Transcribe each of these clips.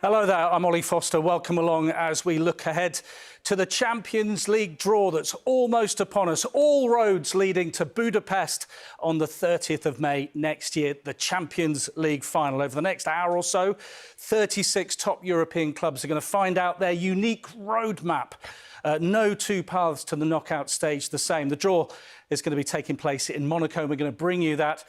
Hello there, I'm Ollie Foster. Welcome along as we look ahead to the Champions League draw that's almost upon us. All roads leading to Budapest on the 30th of May next year, the Champions League final. Over the next hour or so, 36 top European clubs are going to find out their unique roadmap. No two paths to the knockout stage the same. The draw is going to be taking place in Monaco. We're going to bring you that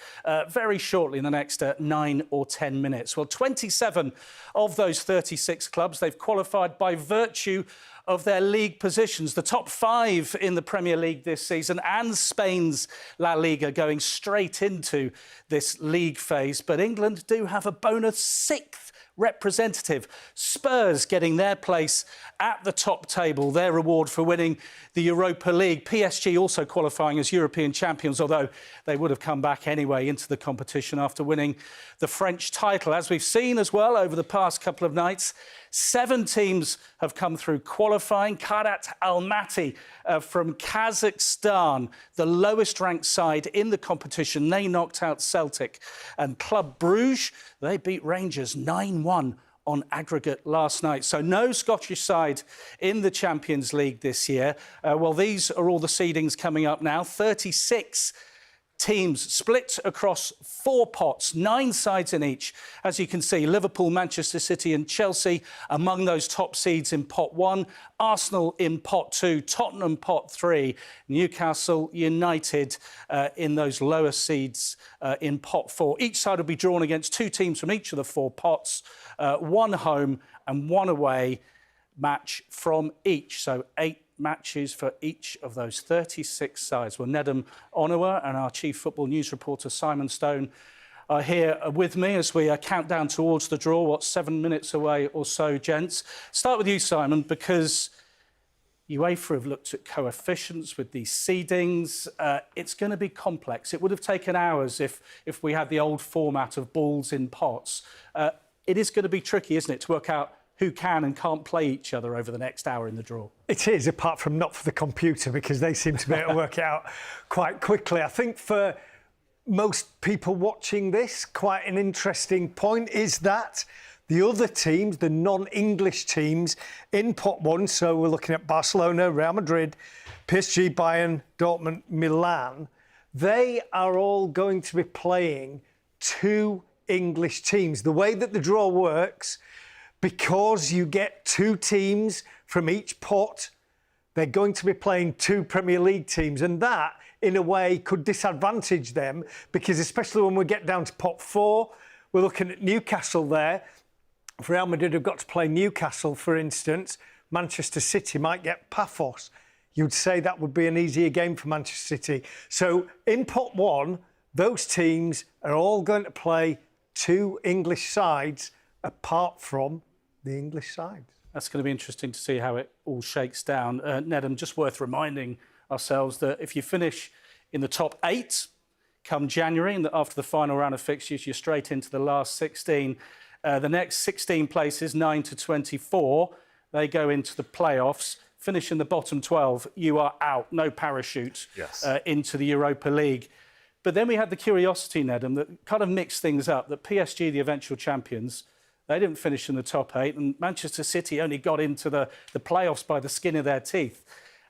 very shortly in the next 9 or 10 minutes. Well, 27 of those 36 clubs, they've qualified by virtue of their league positions. The top 5 in the Premier League this season and Spain's La Liga going straight into this league phase. But England do have a bonus 6th representative. Spurs getting their place at the top table, their reward for winning the Europa League. PSG also qualifying as European champions, although they would have come back anyway into the competition after winning the French title. As we've seen as well over the past couple of nights, 7 teams have come through qualifying. Kairat Almaty from Kazakhstan, the lowest ranked side in the competition. They knocked out Celtic. And Club Bruges, they beat Rangers 9-1 on aggregate last night. So no Scottish side in the Champions League this year. Well, these are all the seedings coming up now. 36 teams split across 4 pots, 9 sides in each. As you can see, Liverpool, Manchester City and Chelsea among those top seeds in pot 1, Arsenal in pot 2, Tottenham pot 3, Newcastle United in those lower seeds in pot 4. Each side will be drawn against 2 teams from each of the 4 pots, 1 home and 1 away match from each. So 8 matches for each of those 36 sides. Well, Nedum, Onuoha and our chief football news reporter Simon Stone are here with me as we count down towards the draw. 7 minutes away or so, gents? Start with you, Simon, because UEFA have looked at coefficients with these seedings. It's going to be complex. It would have taken hours if we had the old format of balls in pots. It is going to be tricky, isn't it, to work out who can and can't play each other over the next hour in the draw. It is, apart from not for the computer, because they seem to be able to work it out quite quickly. I think for most people watching this, quite an interesting point is that the other teams, the non-English teams in pot 1, so we're looking at Barcelona, Real Madrid, PSG, Bayern, Dortmund, Milan, they are all going to be playing 2 English teams. The way that the draw works, because you get 2 teams from each pot, they're going to be playing 2 Premier League teams. And that, in a way, could disadvantage them because, especially when we get down to pot 4, we're looking at Newcastle there. If Real Madrid have got to play Newcastle, for instance, Manchester City might get Paphos. You'd say that would be an easier game for Manchester City. So in pot 1, those teams are all going to play 2 English sides apart from the English sides. That's going to be interesting to see how it all shakes down. Nedum, just worth reminding ourselves that if you finish in the top 8 come January, and after the final round of fixtures, you're straight into the last 16. The next 16 places, 9 to 24, they go into the playoffs. Finish in the bottom 12, you are out. No parachute into the Europa League. But then we had the curiosity, Nedum, that kind of mixed things up, that PSG, the eventual champions, they didn't finish in the top 8, and Manchester City only got into the playoffs by the skin of their teeth.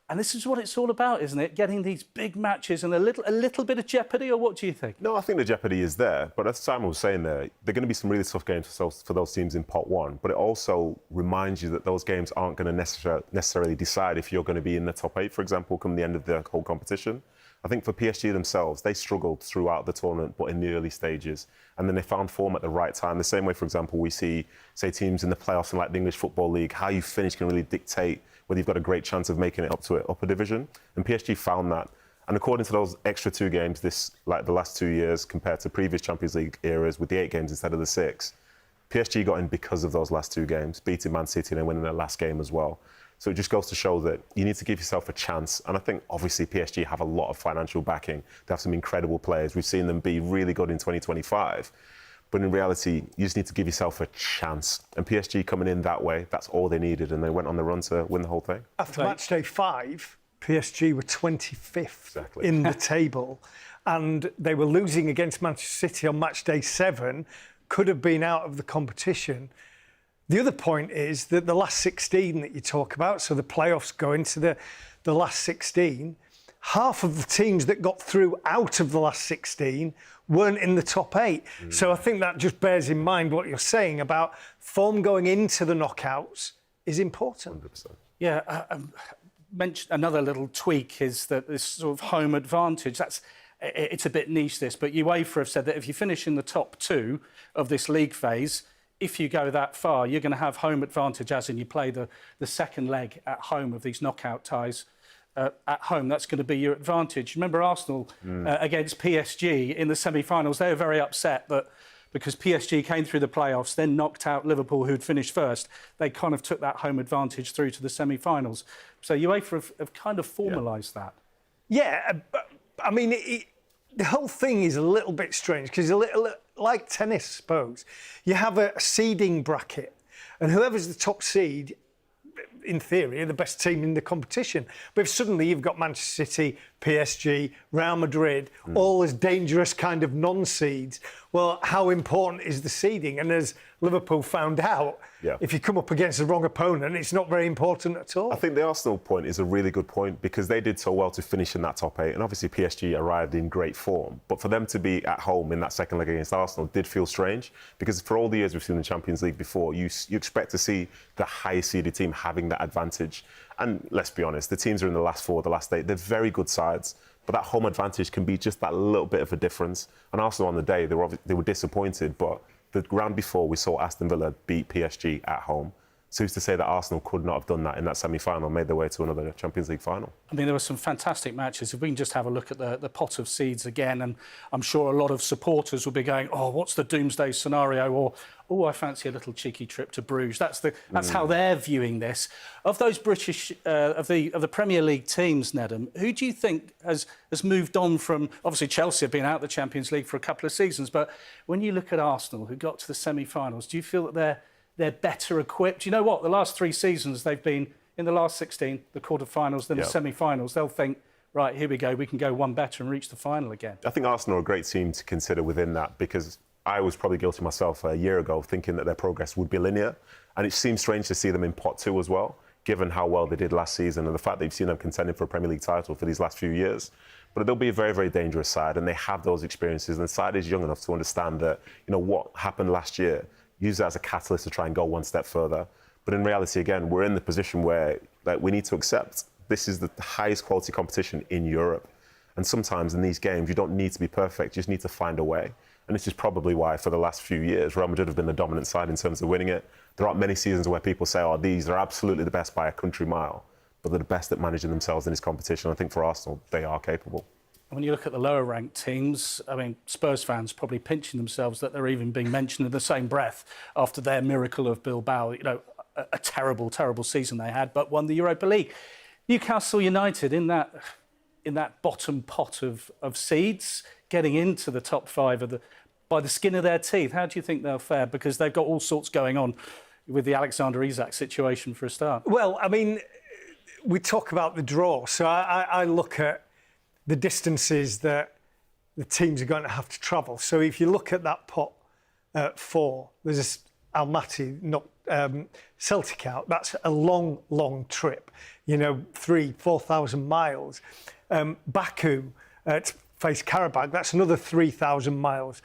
And this is what it's all about, isn't it? Getting these big matches and a little bit of jeopardy, or what do you think? No, I think the jeopardy is there. But as Simon was saying there are going to be some really tough games for those teams in pot 1. But it also reminds you that those games aren't going to necessarily decide if you're going to be in the top 8, for example, come the end of the whole competition. I think for PSG themselves, they struggled throughout the tournament, but in the early stages. And then they found form at the right time. The same way, for example, we see, say, teams in the playoffs in like the English Football League, how you finish can really dictate whether you've got a great chance of making it up to an upper division. And PSG found that. And according to those extra 2 games, the last 2 years, compared to previous Champions League eras with the 8 games instead of the 6, PSG got in because of those last 2 games, beating Man City and then winning their last game as well. So it just goes to show that you need to give yourself a chance. And I think, obviously, PSG have a lot of financial backing. They have some incredible players. We've seen them be really good in 2025. But in reality, you just need to give yourself a chance. And PSG coming in that way, that's all they needed. And they went on the run to win the whole thing. After match day 5, PSG were 25th in the table. And they were losing against Manchester City on match day 7, could have been out of the competition. The other point is that the last 16 that you talk about, so the playoffs go into the last 16, half of the teams that got through out of the last 16 weren't in the top 8. So I think that just bears in mind what you're saying about form going into the knockouts is important. 100%. Yeah, mention another little tweak is that this sort of home advantage, it's a bit niche this, but UEFA have said that if you finish in the top 2 of this league phase, if you go that far, you're going to have home advantage, as in you play the second leg at home of these knockout ties. At home, that's going to be your advantage. Remember Arsenal against PSG in the semi-finals? They were very upset that because PSG came through the playoffs, then knocked out Liverpool, who'd finished first. They kind of took that home advantage through to the semi-finals. So UEFA have kind of formalised that. Yeah, but, I mean, the whole thing is a little bit strange because like tennis, I suppose. You have a seeding bracket, and whoever's the top seed, in theory, are the best team in the competition. But if suddenly you've got Manchester City, PSG, Real Madrid, all as dangerous kind of non-seeds, well, how important is the seeding? And as Liverpool found out, if you come up against the wrong opponent, it's not very important at all. I think the Arsenal point is a really good point because they did so well to finish in that top 8, and obviously PSG arrived in great form. But for them to be at home in that second leg against Arsenal did feel strange because for all the years we've seen the Champions League before, you expect to see the highest seeded team having that advantage. And let's be honest, the teams are in the last 4, the last 8. They're very good sides, but that home advantage can be just that little bit of a difference. And Arsenal on the day, they were disappointed, but the round before we saw Aston Villa beat PSG at home. So who's to say that Arsenal could not have done that in that semi-final, made their way to another Champions League final? I mean, there were some fantastic matches. If we can just have a look at the pot of seeds again, and I'm sure a lot of supporters will be going, oh, what's the doomsday scenario? Or, oh, I fancy a little cheeky trip to Bruges. That's how they're viewing this. Of those British, of the Premier League teams, Nedum, who do you think has moved on from... Obviously, Chelsea have been out of the Champions League for a couple of seasons, but when you look at Arsenal, who got to the semi-finals, do you feel that they're better equipped? You know what? The last 3 seasons, they've been in the last 16, the quarterfinals, then the semi-finals. They'll think, right, here we go, we can go one better and reach the final again. I think Arsenal are a great team to consider within that because I was probably guilty myself a year ago thinking that their progress would be linear. And it seems strange to see them in pot 2 as well, given how well they did last season and the fact that you've seen them contending for a Premier League title for these last few years. But they'll be a very, very dangerous side, and they have those experiences. And the side is young enough to understand that, you know, what happened last year, use that as a catalyst to try and go one step further. But in reality, again, we're in the position where we need to accept this is the highest quality competition in Europe. And sometimes in these games, you don't need to be perfect. You just need to find a way. And this is probably why, for the last few years, Real Madrid have been the dominant side in terms of winning it. There aren't many seasons where people say, oh, these are absolutely the best by a country mile. But they're the best at managing themselves in this competition. I think for Arsenal, they are capable. When you look at the lower-ranked teams, I mean, Spurs fans probably pinching themselves that they're even being mentioned in the same breath after their miracle of Bilbao. You know, a terrible, terrible season they had, but won the Europa League. Newcastle United in that bottom pot of seeds, getting into the top 5 by the skin of their teeth. How do you think they'll fare? Because they've got all sorts going on with the Alexander Isak situation for a start. Well, I mean, we talk about the draw, so I look at the distances that the teams are going to have to travel. So if you look at that pot 4, there's Almaty, not Celtic out. That's a long, long trip. You know, 3,000-4,000 miles. Baku to face Karabakh, that's another 3,000 miles.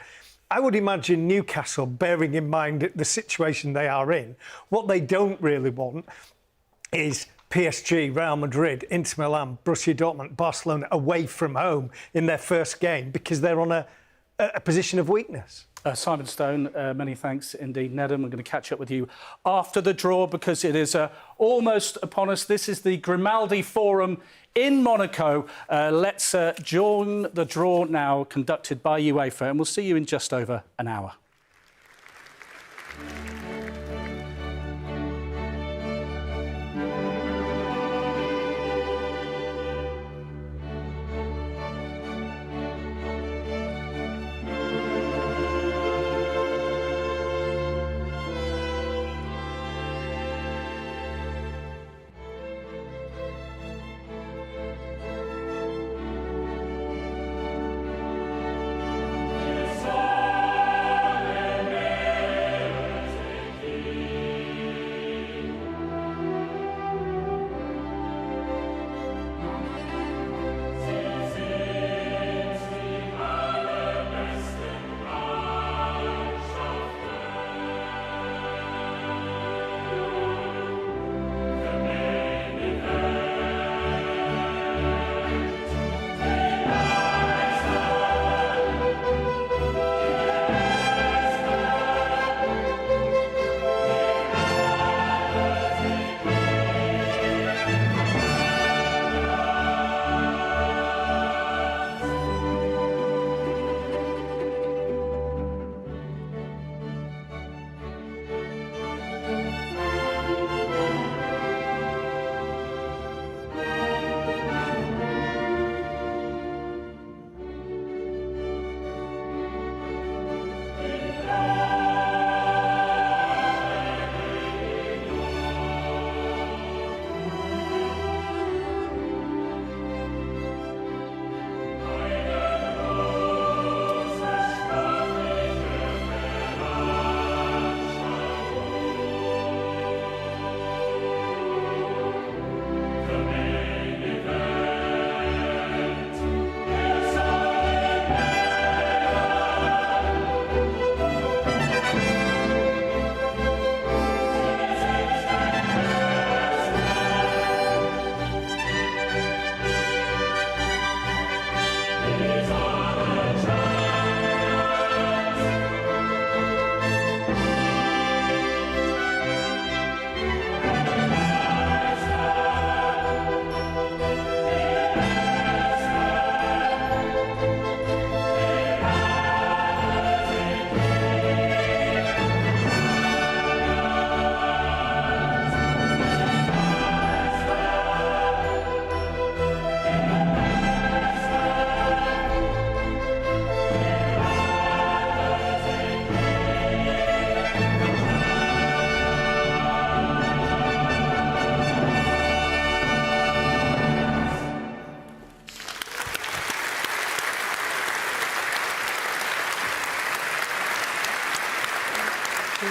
I would imagine Newcastle, bearing in mind the situation they are in, what they don't really want is PSG, Real Madrid, Inter Milan, Borussia Dortmund, Barcelona away from home in their first game because they're on a position of weakness. Simon Stone, many thanks indeed, Nedum. I'm going to catch up with you after the draw because it is almost upon us. This is the Grimaldi Forum in Monaco. Let's join the draw now, conducted by UEFA, and we'll see you in just over an hour.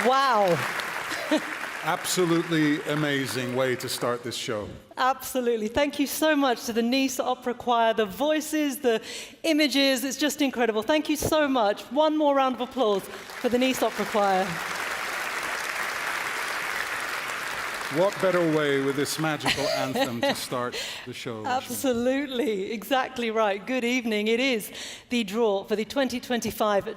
Wow. Absolutely amazing way to start this show. Absolutely. Thank you so much to the Nice Opera Choir, the voices, the images. It's just incredible. Thank you so much. One more round of applause for the Nice Opera Choir. What better way with this magical anthem to start the show? Absolutely, exactly right. Good evening. It is the draw for the 2025-26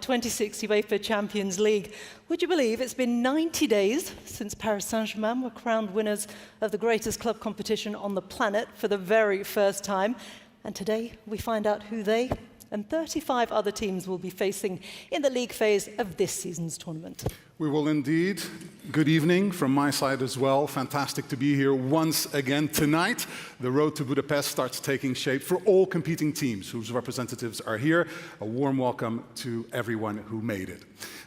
UEFA Champions League. Would you believe it's been 90 days since Paris Saint-Germain were crowned winners of the greatest club competition on the planet for the very first time? And today we find out who they and 35 other teams will be facing in the league phase of this season's tournament. We will indeed. Good evening from my side as well. Fantastic to be here once again tonight. The road to Budapest starts taking shape for all competing teams whose representatives are here. A warm welcome to everyone who made it.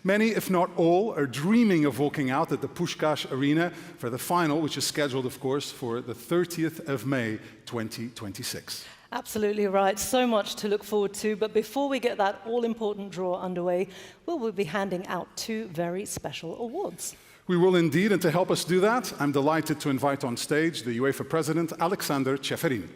Many, if not all, are dreaming of walking out at the Puskás Arena for the final, which is scheduled, of course, for the 30th of May, 2026. Absolutely right. So much to look forward to. But before we get that all-important draw underway, we'll be handing out two very special awards. We will indeed, and to help us do that, I'm delighted to invite on stage the UEFA President, Alexander Ceferin.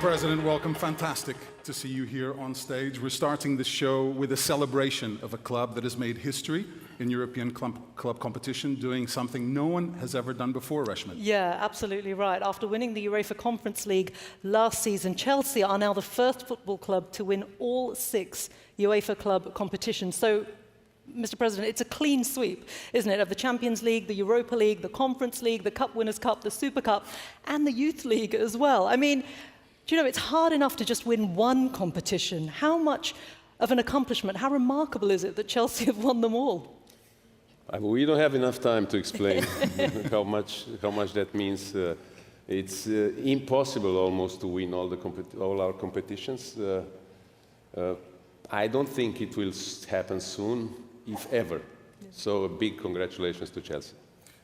President, welcome. Fantastic to see you here on stage. We're starting the show with a celebration of a club that has made history in European club competition, doing something no one has ever done before, Reshman. Yeah, absolutely right. After winning the Uefa Conference League last season, Chelsea are now the first football club to win all 6 UEFA club competitions. So, Mr. President, it's a clean sweep, isn't it, of the Champions League, the Europa League, the Conference League, the Cup Winners' Cup, the Super Cup, and the Youth League as well. I mean, do you know, it's hard enough to just win one competition. How much of an accomplishment, how remarkable is it that Chelsea have won them all? We don't have enough time to explain how much that means. It's impossible almost to win all our competitions. I don't think it will happen soon, if ever. So a big congratulations to Chelsea.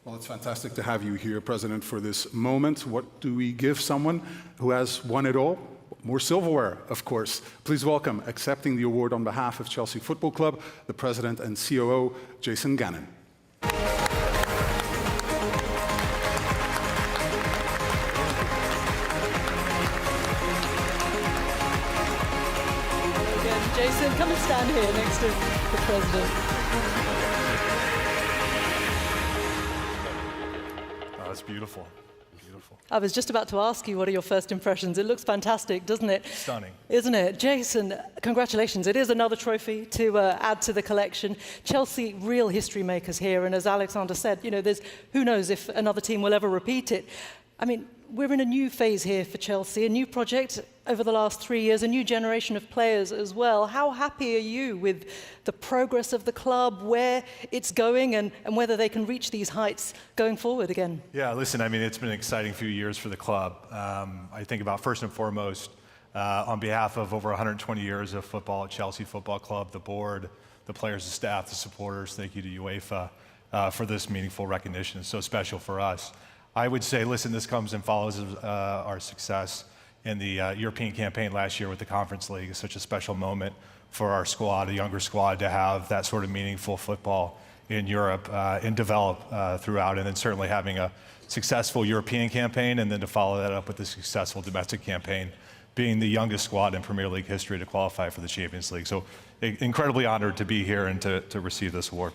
Well, it's fantastic to have you here, President, for this moment. What do we give someone who has won it all? More silverware, of course. Please welcome, accepting the award on behalf of Chelsea Football Club, the President and COO, Jason Gannon. Again, Jason, come and stand here next to the President. That's beautiful. Beautiful. I was just about to ask you, what are your first impressions? It looks fantastic, doesn't it? Stunning. Isn't it? Jason, congratulations. It is another trophy to add to the collection. Chelsea, real history makers here. And as Alexander said, you know, who knows if another team will ever repeat it. I mean, we're in a new phase here for Chelsea, a new project over the last 3 years, a new generation of players as well. How happy are you with the progress of the club, where it's going, and whether they can reach these heights going forward again? Yeah, listen, I mean, it's been an exciting few years for the club. I think about first and foremost, on behalf of over 120 years of football at Chelsea Football Club, the board, the players, the staff, the supporters, thank you to UEFA for this meaningful recognition. It's so special for us. I would say, listen, this comes and follows our success in the European campaign last year with the Conference League. It's such a special moment for our squad, a younger squad, to have that sort of meaningful football in Europe and develop throughout, and then certainly having a successful European campaign, and then to follow that up with a successful domestic campaign, being the youngest squad in Premier League history to qualify for the Champions League. So incredibly honored to be here and to receive this award.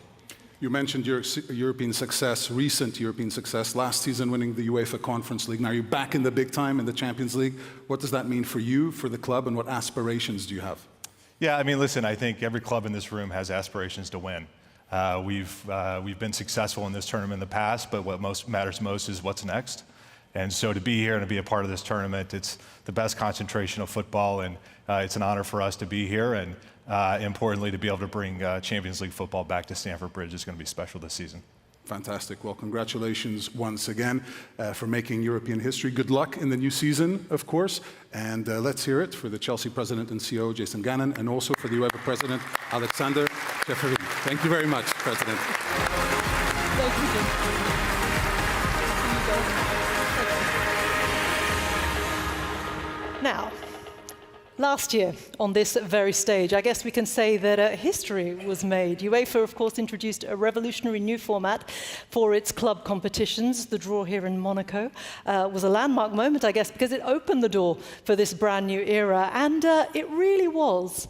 You mentioned your European success, recent European success, last season winning the UEFA Conference League. Now you're back in the big time in the Champions League. What does that mean for you, for the club, and what aspirations do you have? Yeah, I mean, listen, I think every club in this room has aspirations to win. We've been successful in this tournament in the past, but what matters most is what's next. And so to be here and to be a part of this tournament, it's the best concentration of football, and it's an honor for us to be here. And importantly, to be able to bring Champions League football back to Stamford Bridge is going to be special this season. Fantastic. Well, congratulations once again for making European history. Good luck in the new season, of course. And let's hear it for the Chelsea President and CEO, Jason Gannon, and also for the UEFA President, Alexander Ceferin. Thank you very much, President. Thank you, Jim. Now, last year on this very stage, I guess we can say that history was made. UEFA, of course, introduced a revolutionary new format for its club competitions. The draw here in Monaco was a landmark moment, I guess, because it opened the door for this brand new era, and it really was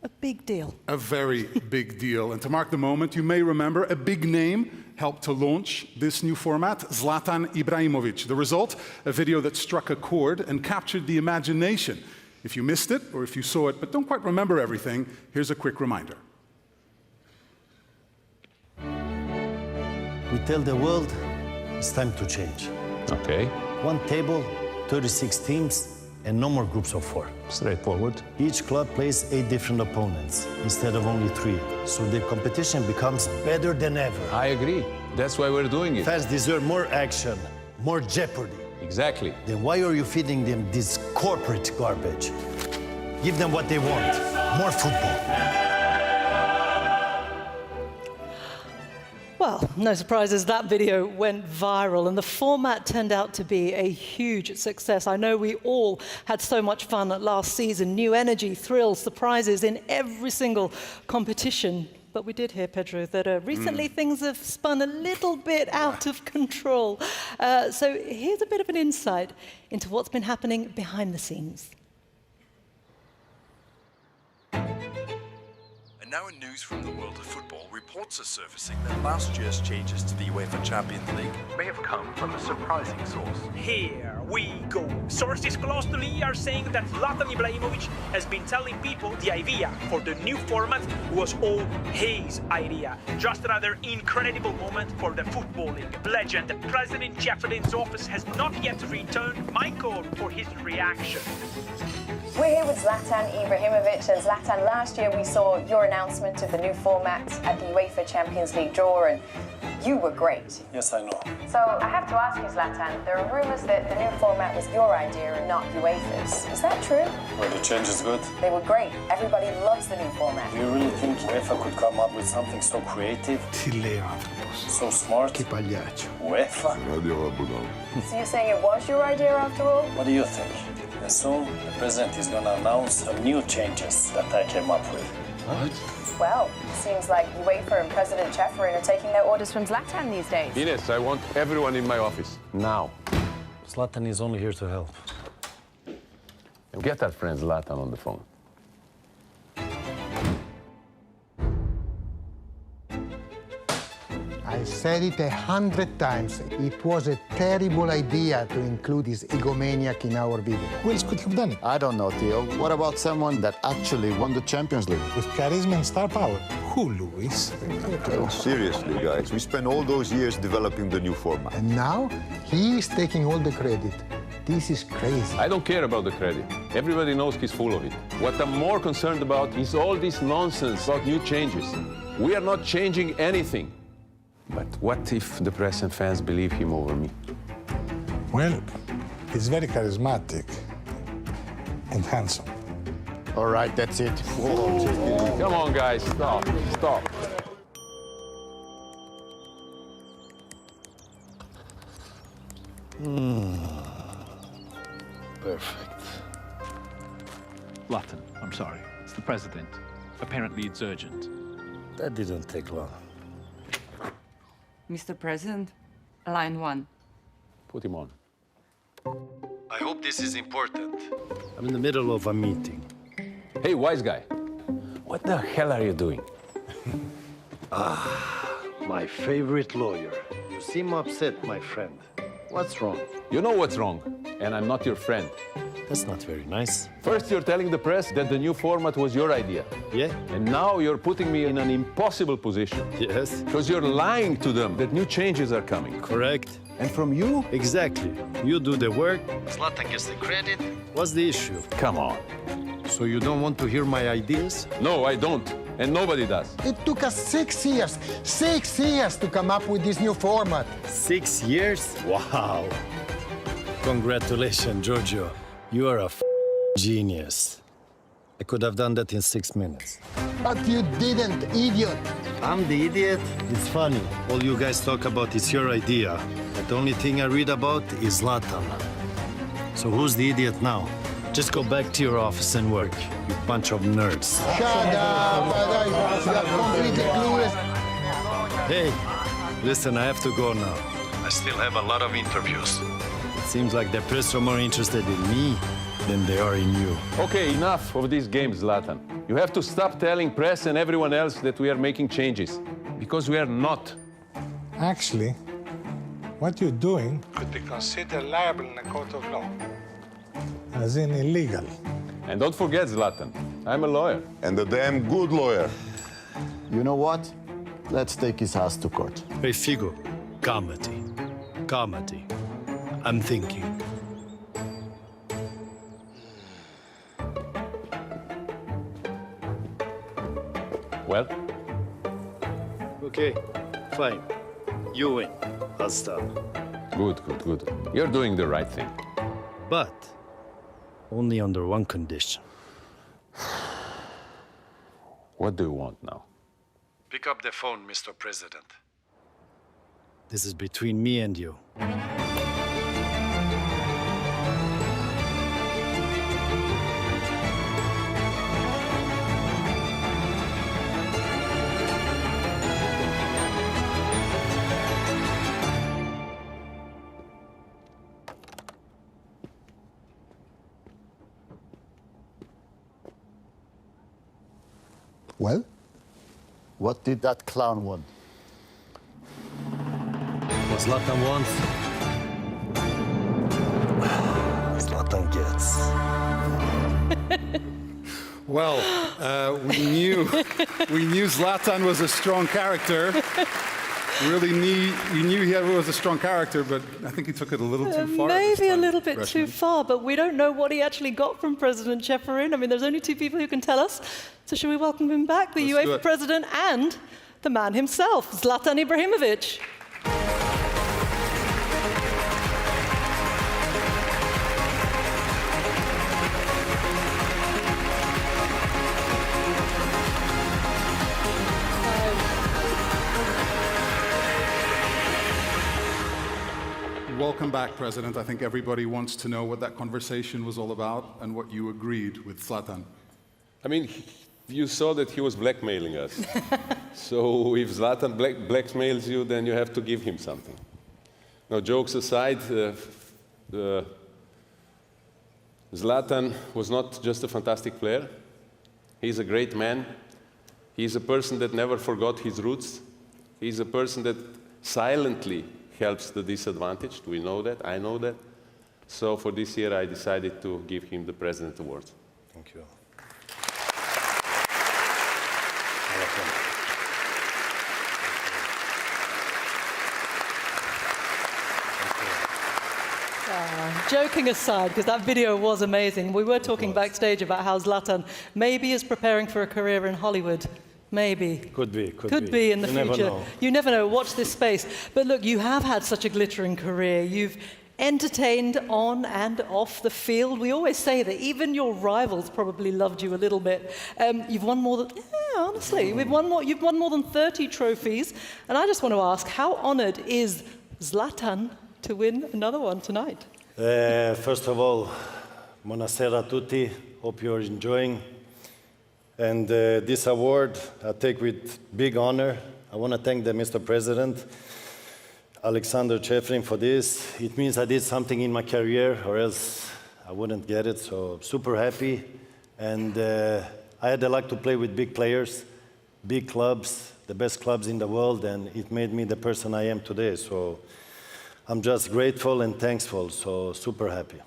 a big deal. A very big deal. And to mark the moment, you may remember a big name helped to launch this new format, Zlatan Ibrahimovic. The result, a video that struck a chord and captured the imagination. If you missed it, or if you saw it but don't quite remember everything, here's a quick reminder. We tell the world it's time to change. Okay, One table, 36 teams, and no more groups of 4. straightforward. Each club plays 8 different opponents instead of only 3. So the competition becomes better than ever. I agree. That's why we're doing it. Fans deserve more action, more jeopardy. Exactly. Then why are you feeding them this corporate garbage? Give them what they want, more football. Well, no surprises, that video went viral and the format turned out to be a huge success. I know we all had so much fun last season. New energy, thrills, surprises in every single competition. But we did hear, Pedro, that recently things have spun a little bit out of control. So here's a bit of an insight into what's been happening behind the scenes. And now in news from the world of football, reports are surfacing that last year's changes to the Uefa Champions League may have come from a surprising source. Here we go. Sources close to Lee are saying that Zlatan Ibrahimovic has been telling people the idea for the new format was all his idea. Just another incredible moment for the footballing legend. President Jeffrey's office has not yet returned. Michael for his reaction. We're here with Zlatan Ibrahimovic, and Zlatan, last year we saw your announcement of the new format at the Uefa Champions League draw, and you were great. Yes, I know. So I have to ask you, Zlatan, there are rumours that the new format was your idea and not UEFA's. Is that true? Well, the change is good. They were great. Everybody loves the new format. Do you really think UEFA could come up with something so creative? So smart? UEFA? So you're saying it was your idea after all? What do you think? And soon, the president is going to announce some new changes that I came up with. What? Well, seems like UEFA and President Jeffrey are taking their orders from Zlatan these days. Ines, I want everyone in my office, now. Zlatan is only here to help. And get that friend Zlatan on the phone. I said it 100 times. It was a terrible idea to include this egomaniac in our video. Who else could have done it? I don't know, Theo. What about someone that actually won the Champions League? With charisma and star power. Who, Luis? Oh, seriously, guys. We spent all those years developing the new format. And now he is taking all the credit. This is crazy. I don't care about the credit. Everybody knows he's full of it. What I'm more concerned about is all this nonsense about new changes. We are not changing anything. But what if the press and fans believe him over me? Well, he's very charismatic and handsome. All right, that's it. Whoa. Come on, guys, stop, stop. Perfect. Zlatan, I'm sorry. It's the president. Apparently it's urgent. That didn't take long. Mr. President, line 1. Put him on. I hope this is important. I'm in the middle of a meeting. Hey, wise guy. What the hell are you doing? My favorite lawyer. You seem upset, my friend. What's wrong? You know what's wrong, and I'm not your friend. That's not very nice. First, you're telling the press that the new format was your idea. Yeah? And now you're putting me in an impossible position. Yes. Because you're lying to them that new changes are coming. Correct. And from you? Exactly. You do the work, Zlatan gets the credit. What's the issue? Come on. So you don't want to hear my ideas? No, I don't. And nobody does. It took us 6 years. 6 years to come up with this new format. 6 years? Wow. Congratulations, Giorgio. You are a genius. I could have done that in 6 minutes. But you didn't, idiot. I'm the idiot? It's funny. All you guys talk about is your idea. But the only thing I read about is Zlatan. So who's the idiot now? Just go back to your office and work, you bunch of nerds. Shut up. You are completely clueless. Hey, listen, I have to go now. I still have a lot of interviews. It seems like the press are more interested in me than they are in you. Okay, enough of these games, Zlatan. You have to stop telling press and everyone else that we are making changes, because we are not. Actually, what you're doing could be considered liable in a court of law. as in illegal. And don't forget, Zlatan, I'm a lawyer. And a damn good lawyer. You know what? Let's take his ass to court. Hey, Figo, comedy. Comedy. I'm thinking. Well? Okay, fine. You win. I'll stop. Good. You're doing the right thing. But only under one condition. What do you want now? Pick up the phone, Mr. President. This is between me and you. Well, what did that clown want? What Zlatan wants, Zlatan gets. Well, we knew Zlatan was a strong character. We knew he was a strong character, but I think he took it a little too far. Maybe a little bit too far, but we don't know what he actually got from President Ceferin. I mean, there's only two people who can tell us. So shall we welcome him back, the UEFA president and the man himself, Zlatan Ibrahimovic. Welcome back, President. I think everybody wants to know what that conversation was all about and what you agreed with Zlatan. I mean, you saw that he was blackmailing us. So if Zlatan blackmails you, then you have to give him something. Now, jokes aside, Zlatan was not just a fantastic player. He's a great man. He's a person that never forgot his roots. He's a person that silently helps the disadvantaged. We know that. I know that. So for this year, I decided to give him the President Award. Thank you. Joking aside, because that video was amazing, we were talking backstage about how Zlatan maybe is preparing for a career in Hollywood. Maybe. Could be in the future. You never know. Watch this space. But look, you have had such a glittering career. You've entertained on and off the field. We always say that even your rivals probably loved you a little bit. You've won more than, honestly, you've won more than 30 trophies. And I just want to ask, how honored is Zlatan to win another one tonight? First of all, buonasera a tutti. Hope you're enjoying. And this award I take with big honor. I want to thank the Mr. President, Alexander Ceferin, for this. It means I did something in my career, or else I wouldn't get it. So super happy. And I had the luck to play with big players, big clubs, the best clubs in the world, and it made me the person I am today. So I'm just grateful and thankful. So super happy.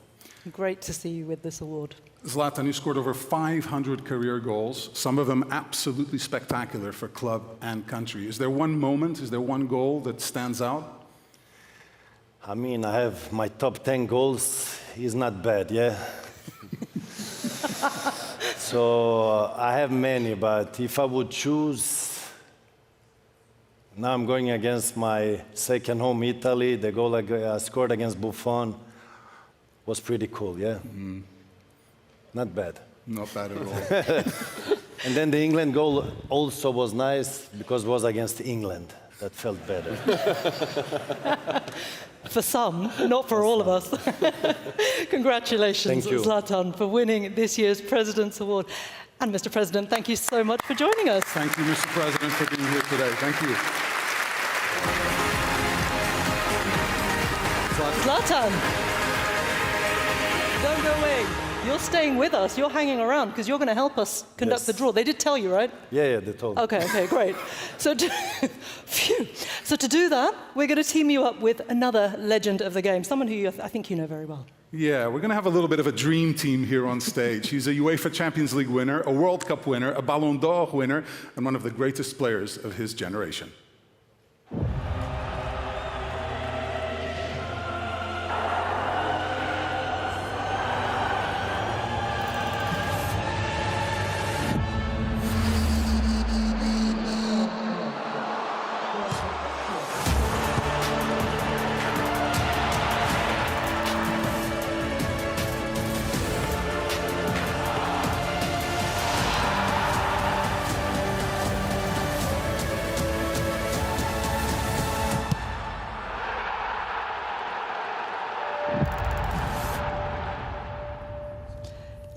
Great to see you with this award. Zlatan, you scored over 500 career goals, some of them absolutely spectacular for club and country. Is there one moment, is there one goal that stands out? I mean, I have my top 10 goals. Is not bad, yeah? So I have many, but if I would choose, now I'm going against my second home, Italy. The goal I scored against Buffon was pretty cool, yeah? Not bad. Not bad at all. And then the England goal also was nice because it was against England. That felt better. For some, not for all of us. Congratulations, Thank you. Zlatan, for winning this year's President's Award. And Mr. President, thank you so much for joining us. Thank you, Mr. President, for being here today. Thank you. Zlatan, don't go away. You're staying with us. You're hanging around because you're going to help us conduct the draw. They did tell you, right? Yeah, they told me. Okay, great. So to do that, we're going to team you up with another legend of the game, someone who I think you know very well. Yeah, we're going to have a little bit of a dream team here on stage. He's a UEFA Champions League winner, a World Cup winner, a Ballon d'Or winner, and one of the greatest players of his generation.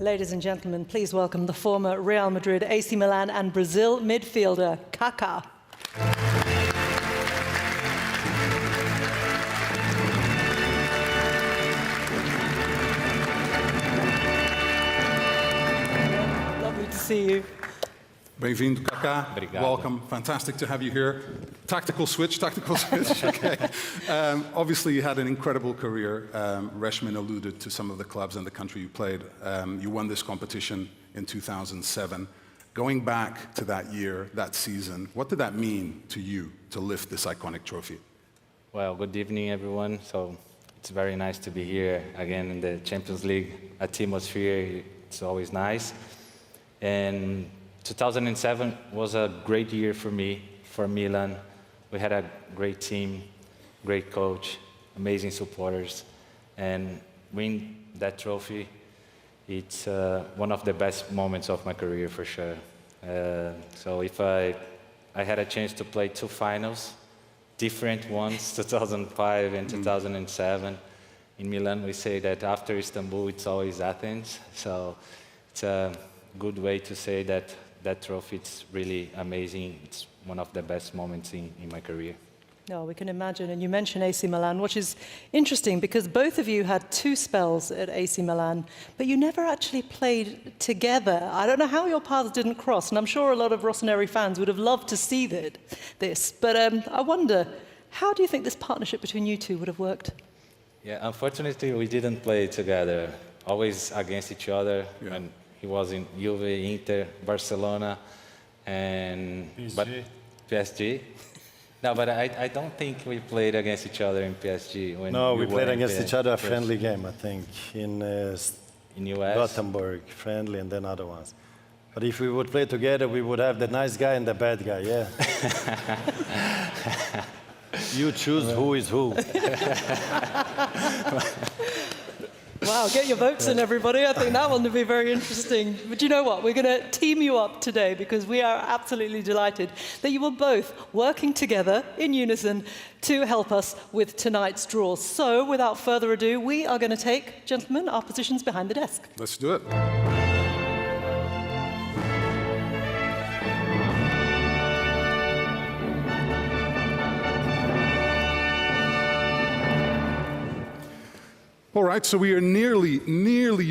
Ladies and gentlemen, please welcome the former Real Madrid, AC Milan and Brazil midfielder, Kaká. Lovely to see you. Bem-vindo, Kaká. Welcome. Fantastic to have you here. Tactical switch. Okay. Obviously, you had an incredible career. Reshman alluded to some of the clubs and the country you played. You won this competition in 2007. Going back to that year, that season, what did that mean to you to lift this iconic trophy? Well, good evening, everyone. So it's very nice to be here again in the Champions League. Atmosphere, it's always nice. And 2007 was a great year for me, for Milan. We had a great team, great coach, amazing supporters, and win that trophy, it's one of the best moments of my career for sure. So if I had a chance to play two finals, different ones, 2005 and 2007. In Milan, we say that after Istanbul, it's always Athens. So it's a good way to say that that trophy is really amazing. It's one of the best moments in my career. No, we can imagine. And you mentioned AC Milan, which is interesting because both of you had two spells at AC Milan, but you never actually played together. I don't know how your paths didn't cross, and I'm sure a lot of Rossoneri fans would have loved to see this. But I wonder, how do you think this partnership between you two would have worked? Yeah, unfortunately, we didn't play together. Always against each other. Yeah. And he was in Juve, Inter, Barcelona, and PSG. No, but I don't think we played against each other in PSG. No, we played against each other a friendly game, I think, in US? Gothenburg, friendly, and then other ones. But if we would play together, we would have the nice guy and the bad guy, yeah. You choose who is who. Wow, get your votes in, everybody. I think that one would be very interesting. But you know what? We're going to team you up today because we are absolutely delighted that you were both working together in unison to help us with tonight's draw. So, without further ado, we are going to take, gentlemen, our positions behind the desk. Let's do it. All right, so we are nearly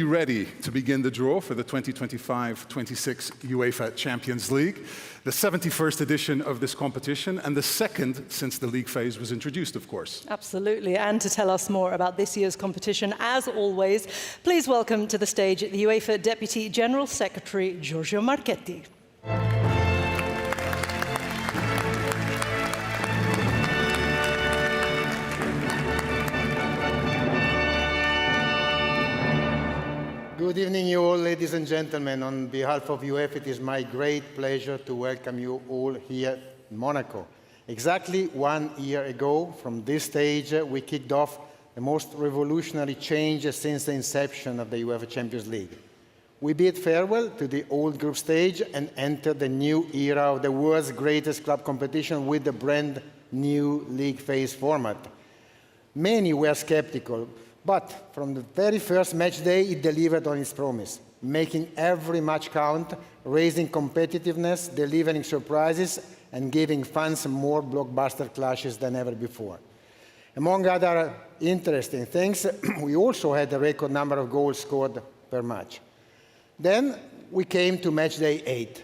ready to begin the draw for the 2025-26 UEFA Champions League, the 71st edition of this competition, and the second since the league phase was introduced, of course. Absolutely, and to tell us more about this year's competition, as always, please welcome to the stage the UEFA Deputy General Secretary, Giorgio Marchetti. Good evening, you all, ladies and gentlemen. On behalf of UEFA, it is my great pleasure to welcome you all here in Monaco. Exactly 1 year ago, from this stage, we kicked off the most revolutionary change since the inception of the UEFA Champions League. We bid farewell to the old group stage and entered the new era of the world's greatest club competition with the brand new league phase format. Many were skeptical, but from the very first match day, it delivered on its promise, making every match count, raising competitiveness, delivering surprises, and giving fans more blockbuster clashes than ever before. Among other interesting things, we also had a record number of goals scored per match. Then we came to match day 8.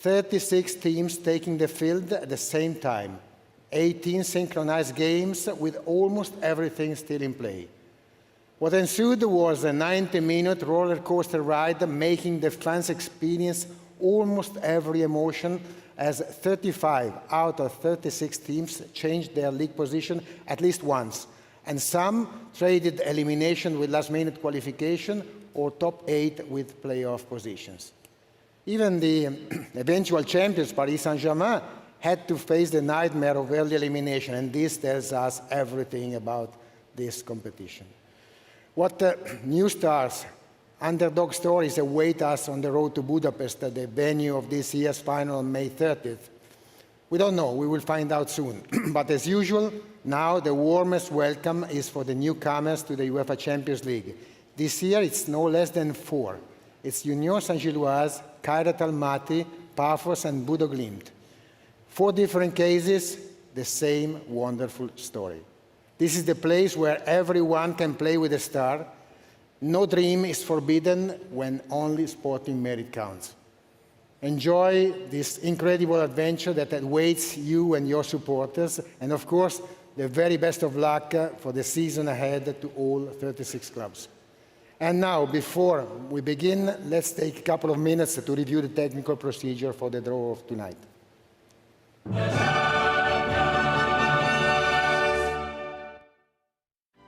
36 teams taking the field at the same time. 18 synchronized games with almost everything still in play. What ensued was a 90-minute roller coaster ride, making the fans experience almost every emotion, as 35 out of 36 teams changed their league position at least once, and some traded elimination with last-minute qualification or top 8 with playoff positions. Even the eventual champions, Paris Saint-Germain, had to face the nightmare of early elimination, and this tells us everything about this competition. What new stars, underdog stories await us on the road to Budapest, the venue of this year's final on May 30th? We don't know, we will find out soon. But as usual, now the warmest welcome is for the newcomers to the UEFA Champions League. This year it's no less than 4. It's Union Saint-Gilloise, Kairat Almaty, Paphos and Bodo Glimt. 4 different cases, the same wonderful story. This is the place where everyone can play with a star. No dream is forbidden when only sporting merit counts. Enjoy this incredible adventure that awaits you and your supporters, and of course, the very best of luck for the season ahead to all 36 clubs. And now, before we begin, let's take a couple of minutes to review the technical procedure for the draw of tonight.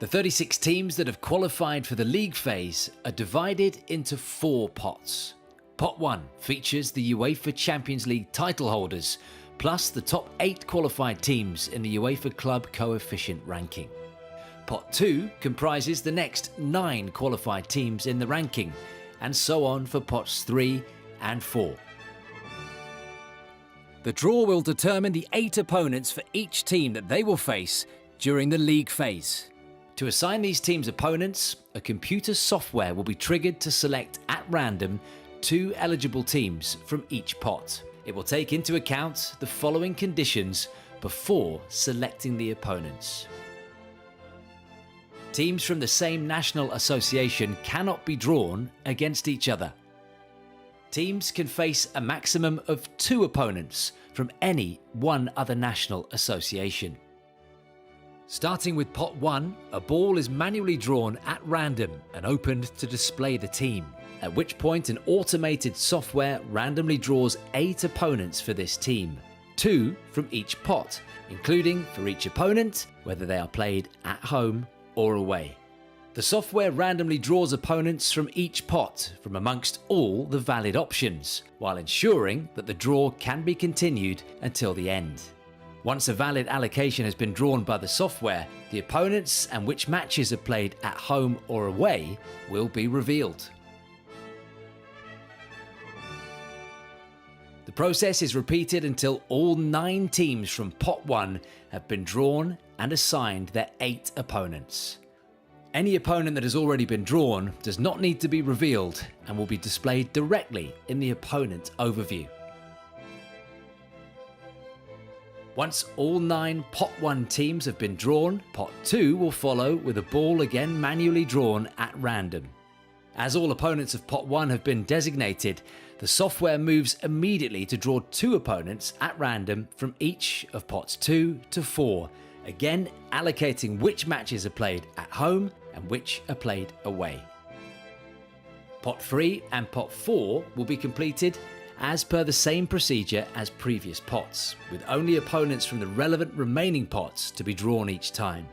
The 36 teams that have qualified for the league phase are divided into 4 pots. Pot 1 features the UEFA Champions League title holders, plus the top 8 qualified teams in the UEFA Club Coefficient ranking. Pot 2 comprises the next 9 qualified teams in the ranking, and so on for pots 3 and 4. The draw will determine the 8 opponents for each team that they will face during the league phase. To assign these teams opponents, a computer software will be triggered to select at random 2 eligible teams from each pot. It will take into account the following conditions before selecting the opponents. Teams from the same national association cannot be drawn against each other. Teams can face a maximum of 2 opponents from any one other national association. Starting with pot 1, a ball is manually drawn at random and opened to display the team, at which point an automated software randomly draws 8 opponents for this team, 2 from each pot, including for each opponent, whether they are played at home or away. The software randomly draws opponents from each pot from amongst all the valid options, while ensuring that the draw can be continued until the end. Once a valid allocation has been drawn by the software, the opponents and which matches are played at home or away will be revealed. The process is repeated until all 9 teams from pot 1 have been drawn and assigned their 8 opponents. Any opponent that has already been drawn does not need to be revealed and will be displayed directly in the opponent overview. Once all 9 pot 1 teams have been drawn, pot 2 will follow with a ball again manually drawn at random. As all opponents of pot 1 have been designated, the software moves immediately to draw 2 opponents at random from each of pots 2 to 4, again allocating which matches are played at home and which are played away. Pot 3 and pot 4 will be completed as per the same procedure as previous pots, with only opponents from the relevant remaining pots to be drawn each time.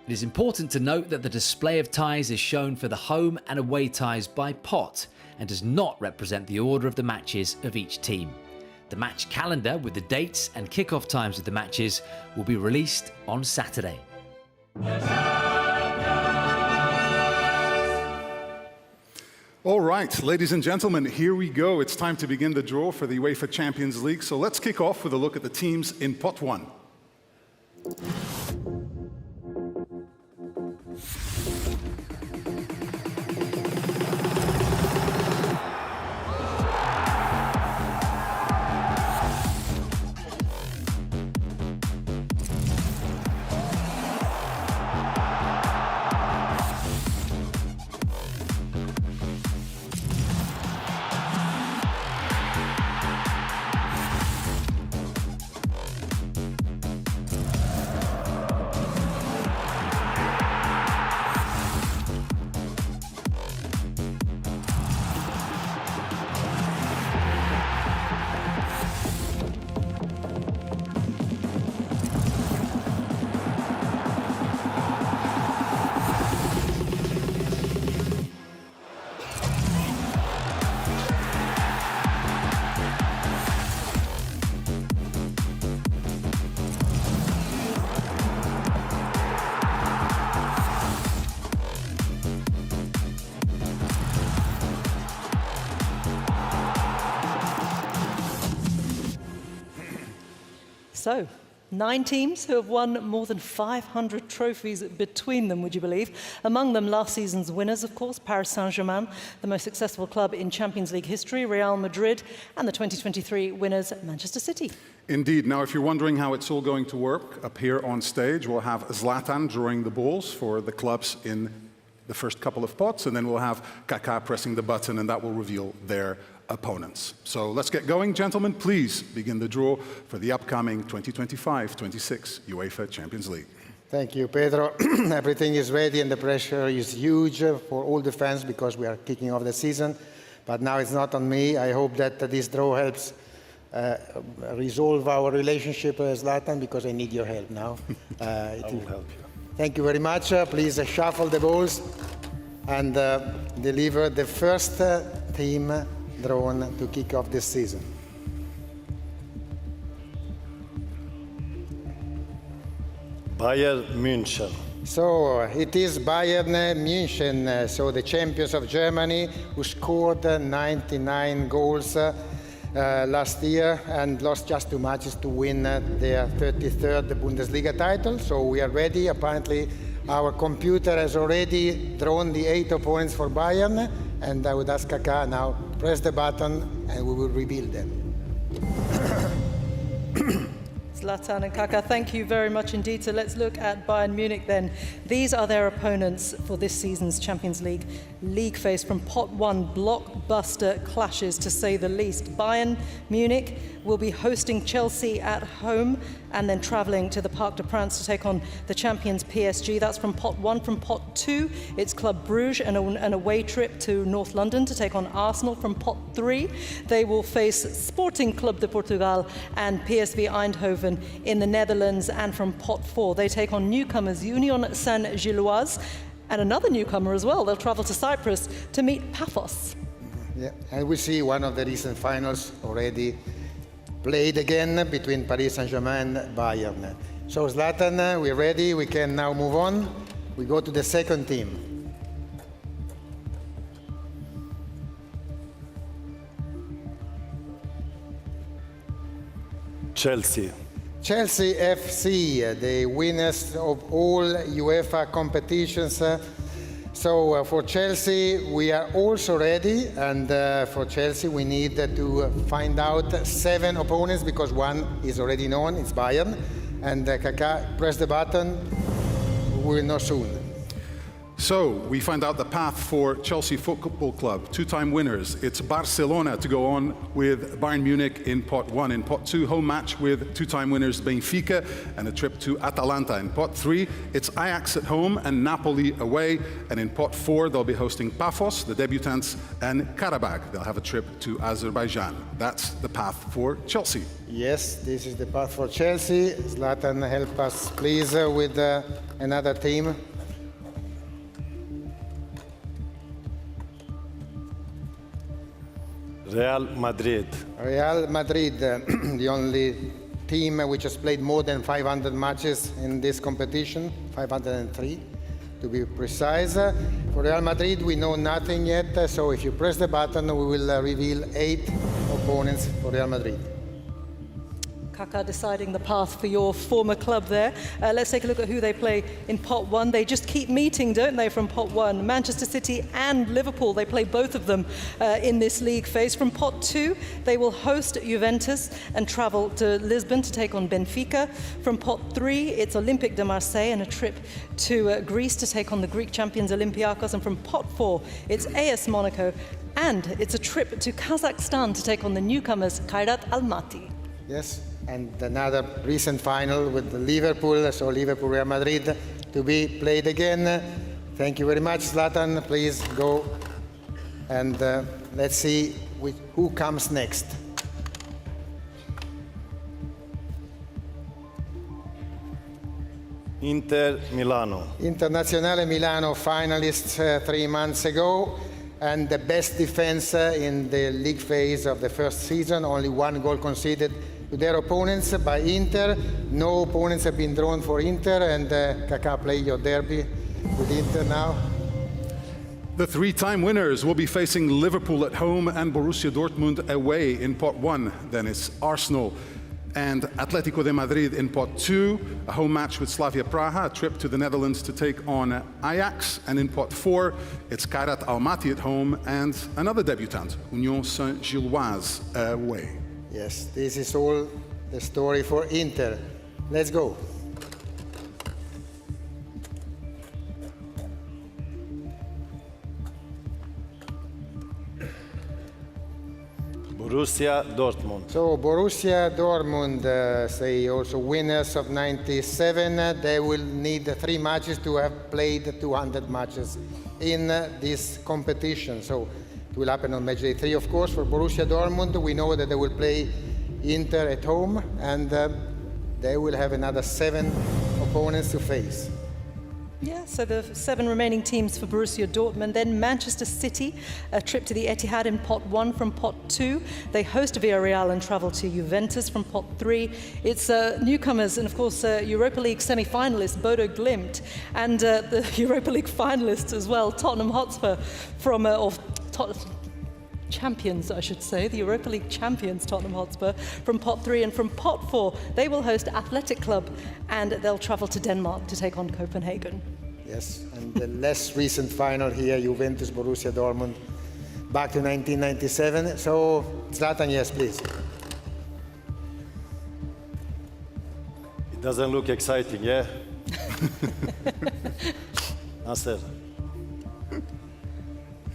It is important to note that the display of ties is shown for the home and away ties by pot and does not represent the order of the matches of each team. The match calendar with the dates and kickoff times of the matches will be released on Saturday. All right, ladies and gentlemen, here we go. It's time to begin the draw for the UEFA Champions League. So let's kick off with a look at the teams in Pot 1. So, 9 teams who have won more than 500 trophies between them, would you believe? Among them, last season's winners, of course, Paris Saint-Germain, the most successful club in Champions League history, Real Madrid, and the 2023 winners, Manchester City. Indeed. Now, if you're wondering how it's all going to work, up here on stage, we'll have Zlatan drawing the balls for the clubs in the first couple of pots, and then we'll have Kaká pressing the button, and that will reveal their opponents. So let's get going, gentlemen. Please begin the draw for the upcoming 2025-26 UEFA Champions League. Thank you, Pedro. Everything is ready and the pressure is huge for all the fans because we are kicking off the season. But now it's not on me. I hope that this draw helps resolve our relationship, Zlatan, because I need your help now. I will help you. Thank you very much. Please shuffle the balls and deliver the first team drawn to kick off this season. Bayern München. So it is Bayern München, so the champions of Germany, who scored 99 goals last year and lost just 2 matches to win their 33rd Bundesliga title. So we are ready. Apparently our computer has already drawn the 8 opponents for Bayern, and I would ask Kaká now, press the button and we will reveal them. Zlatan and Kaká, thank you very much indeed. So let's look at Bayern Munich then. These are their opponents for this season's Champions League phase. From Pot 1, blockbuster clashes to say the least. Bayern Munich will be hosting Chelsea at home and then travelling to the Parc des Princes to take on the champions PSG. That's from Pot 1. From Pot 2, it's Club Bruges and an away trip to North London to take on Arsenal. From Pot 3, they will face Sporting Club de Portugal and PSV Eindhoven in the Netherlands. And from Pot 4, they take on newcomers Union Saint-Gilloise and another newcomer as well. They'll travel to Cyprus to meet Paphos. Yeah, and we see one of the recent finals already played again between Paris Saint-Germain and Bayern. So Zlatan, we're ready. We can now move on. We go to the second team. Chelsea. Chelsea FC, the winners of all UEFA competitions. So for Chelsea, we are also ready, and for Chelsea, we need to find out 7 opponents because one is already known, it's Bayern. And Kaká, press the button, we will know soon. So we find out the path for Chelsea Football Club, 2-time winners. It's Barcelona to go on with Bayern Munich in Pot 1. In Pot 2, home match with 2-time winners Benfica and a trip to Atalanta. In Pot 3, it's Ajax at home and Napoli away. And in Pot 4, they'll be hosting Paphos, the debutants, and Karabakh. They'll have a trip to Azerbaijan. That's the path for Chelsea. Yes, this is the path for Chelsea. Zlatan, help us please with another team. Real Madrid. Real Madrid, the only team which has played more than 500 matches in this competition, 503. to be precise. For Real Madrid, we know nothing yet, so if you press the button, we will reveal 8 opponents for Real Madrid. Kaká deciding the path for your former club there. Let's take a look at who they play in Pot 1. They just keep meeting, don't they, from Pot 1? Manchester City and Liverpool, they play both of them in this league phase. From Pot 2, they will host Juventus and travel to Lisbon to take on Benfica. From Pot 3, it's Olympique de Marseille and a trip to Greece to take on the Greek champions Olympiacos. And from Pot 4, it's AS Monaco and it's a trip to Kazakhstan to take on the newcomers Kairat Almaty. Yes. And another recent final with Liverpool, so Liverpool-Real Madrid to be played again. Thank you very much, Zlatan. Please go and let's see who comes next. Inter Milano. Internazionale Milano finalists 3 months ago, and the best defense in the league phase of the first season. Only 1 goal conceded to their opponents by Inter. No opponents have been drawn for Inter, and Kaká, play your derby with Inter now. The 3-time winners will be facing Liverpool at home and Borussia Dortmund away in Pot 1. Then it's Arsenal and Atletico de Madrid in Pot 2, a home match with Slavia Praha, a trip to the Netherlands to take on Ajax. And in Pot 4, it's Kairat Almaty at home and another debutant, Union Saint-Gilloise, away. Yes, this is all the story for Inter. Let's go. Borussia Dortmund. So Borussia Dortmund, say also winners of 97, they will need 3 matches to have played 200 matches in this competition. So it will happen on match day 3, of course. For Borussia Dortmund, we know that they will play Inter at home, and they will have another 7 opponents to face. Yeah, so the 7 remaining teams for Borussia Dortmund. Then Manchester City, a trip to the Etihad in Pot 1. From Pot 2, they host Villarreal and travel to Juventus. From Pot 3, it's newcomers and, of course, Europa League semi-finalists Bodo Glimt, and the Europa League finalists as well, Tottenham Hotspur, from champions, I should say, the Europa League champions, Tottenham Hotspur, from Pot 3. And from Pot 4, they will host Athletic Club, and they'll travel to Denmark to take on Copenhagen. Yes, and the less recent final here, Juventus, Borussia Dortmund, back to 1997. So, Zlatan, yes, please. It doesn't look exciting, yeah? Nasser.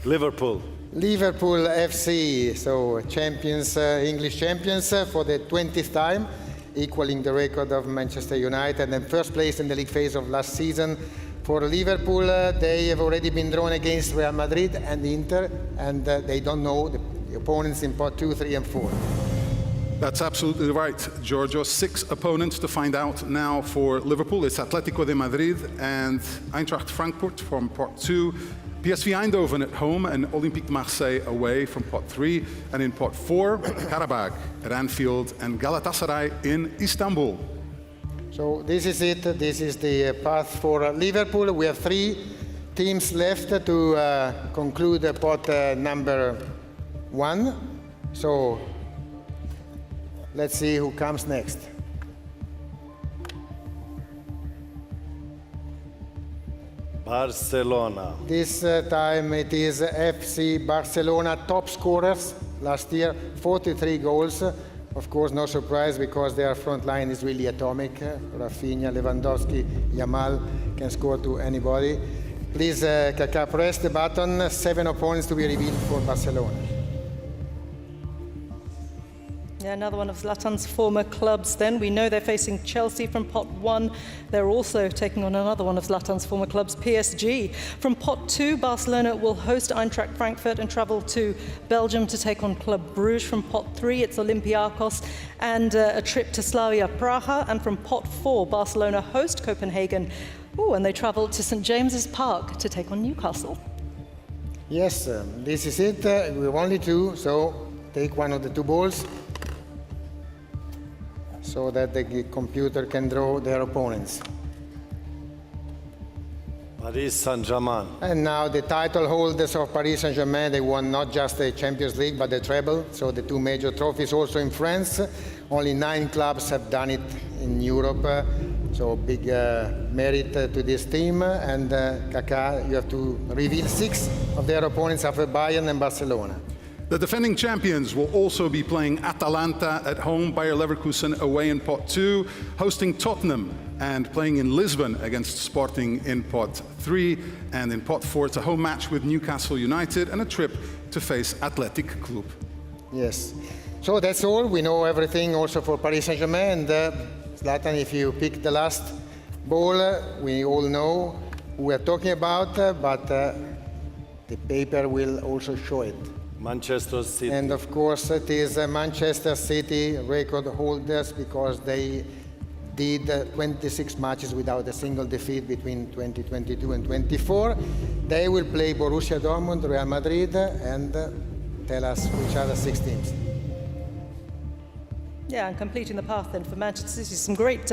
Liverpool. Liverpool FC, so champions, English champions for the 20th time, equaling the record of Manchester United, and first place in the league phase of last season. For Liverpool, they have already been drawn against Real Madrid and Inter, and they don't know the opponents in Pot 2, 3, and 4. That's absolutely right, Giorgio. 6 opponents to find out now for Liverpool. It's Atletico de Madrid and Eintracht Frankfurt from Pot 2. PSV Eindhoven at home and Olympique de Marseille away from Pot 3. And in Pot 4, Karabakh at Anfield and Galatasaray in Istanbul. So this is it. This is the path for Liverpool. We have 3 teams left to conclude pot number 1. So let's see who comes next. Barcelona. This time it is FC Barcelona, top scorers last year, 43 goals. Of course, no surprise because their front line is really atomic. Rafinha, Lewandowski, Yamal can score to anybody. Please, Kaká, press the button. 7 opponents to be revealed for Barcelona. Yeah, another one of Zlatan's former clubs then. We know they're facing Chelsea from Pot 1. They're also taking on another one of Zlatan's former clubs, PSG. From Pot 2, Barcelona will host Eintracht Frankfurt and travel to Belgium to take on Club Bruges. From Pot 3, it's Olympiacos and a trip to Slavia Praha. And from Pot 4, Barcelona host Copenhagen. Oh, and they travel to St. James's Park to take on Newcastle. Yes, this is it. We have only 2, so take one of the 2 balls, so that the computer can draw their opponents. Paris Saint-Germain. And now the title holders of Paris Saint-Germain, they won not just the Champions League, but the treble, so the two major trophies also in France. Only 9 clubs have done it in Europe, so big merit to this team. And Kaká, you have to reveal 6 of their opponents after Bayern and Barcelona. The defending champions will also be playing Atalanta at home, Bayer Leverkusen away in pot 2, hosting Tottenham, and playing in Lisbon against Sporting in pot 3, and in pot 4 it's a home match with Newcastle United and a trip to face Athletic Club. Yes. So that's all. We know everything also for Paris Saint-Germain. And Zlatan, if you pick the last ball, we all know who we're talking about, but the paper will also show it. Manchester City. And of course it is Manchester City record holders because they did 26 matches without a single defeat between 2022 and 24. They will play Borussia Dortmund, Real Madrid, and tell us which are the 6 teams. Yeah, and completing the path then for Manchester City. Some great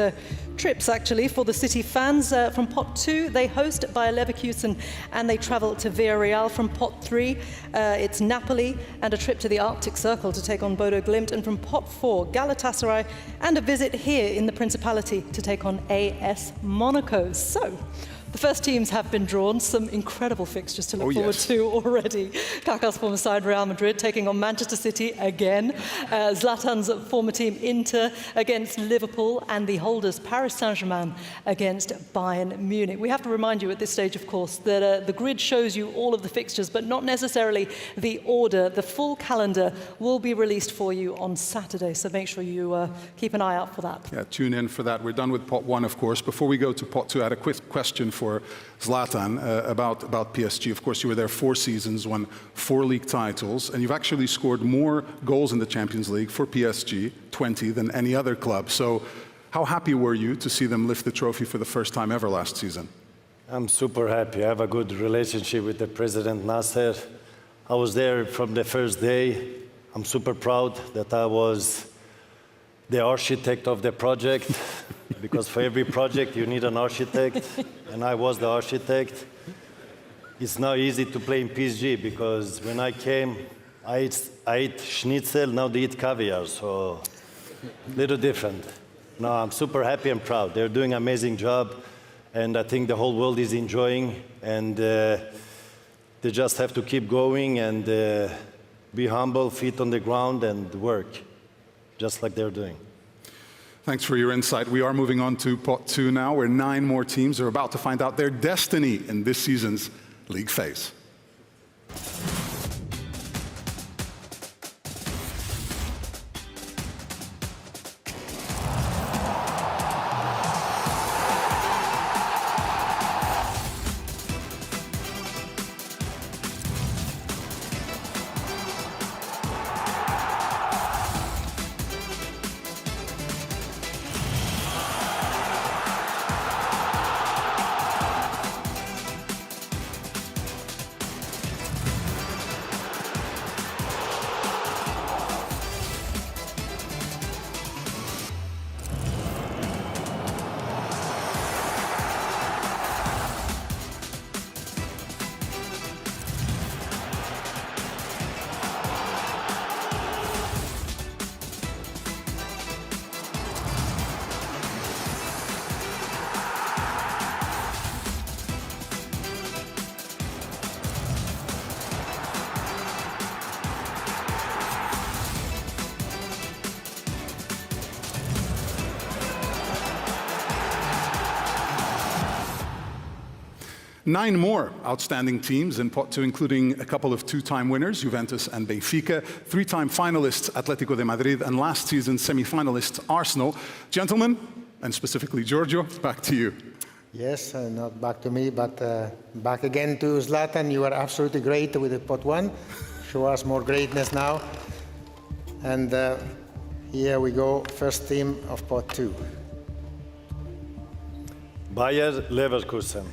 trips, actually, for the City fans. From pot 2, they host Bayer Leverkusen and they travel to Villarreal. From pot 3, it's Napoli and a trip to the Arctic Circle to take on Bodo Glimt. And from pot 4, Galatasaray and a visit here in the Principality to take on AS Monaco. So, the first teams have been drawn. Some incredible fixtures to look forward to already. Kaká's former side, Real Madrid, taking on Manchester City again. Zlatan's former team, Inter, against Liverpool. And the holders, Paris Saint-Germain, against Bayern Munich. We have to remind you at this stage, of course, that the grid shows you all of the fixtures, but not necessarily the order. The full calendar will be released for you on Saturday, so make sure you keep an eye out for that. Yeah, tune in for that. We're done with pot 1, of course. Before we go to pot 2, I had a quick question for Zlatan about PSG. Of course, you were there 4 seasons, won 4 league titles, and you've actually scored more goals in the Champions League for PSG, 20, than any other club. So how happy were you to see them lift the trophy for the first time ever last season? I'm super happy. I have a good relationship with the President Nasser. I was there from the first day. I'm super proud that I was the architect of the project, because for every project you need an architect, and I was the architect. It's not easy to play in PSG, because when I came, I ate schnitzel, now they eat caviar, so a little different. No, I'm super happy and proud. They're doing an amazing job, and I think the whole world is enjoying, and they just have to keep going and be humble, feet on the ground, and work, just like they're doing. Thanks for your insight. We are moving on to pot 2 now, where 9 more teams are about to find out their destiny in this season's league phase. Nine more outstanding teams in pot 2, including a couple of 2-time winners, Juventus and Benfica, 3-time finalists, Atletico de Madrid, and last season's semi-finalists, Arsenal. Gentlemen, and specifically Giorgio, back to you. Yes, not back to me, but back again to Zlatan. You are absolutely great with the pot 1. Show us more greatness now. And here we go, first team of pot 2. Bayer Leverkusen.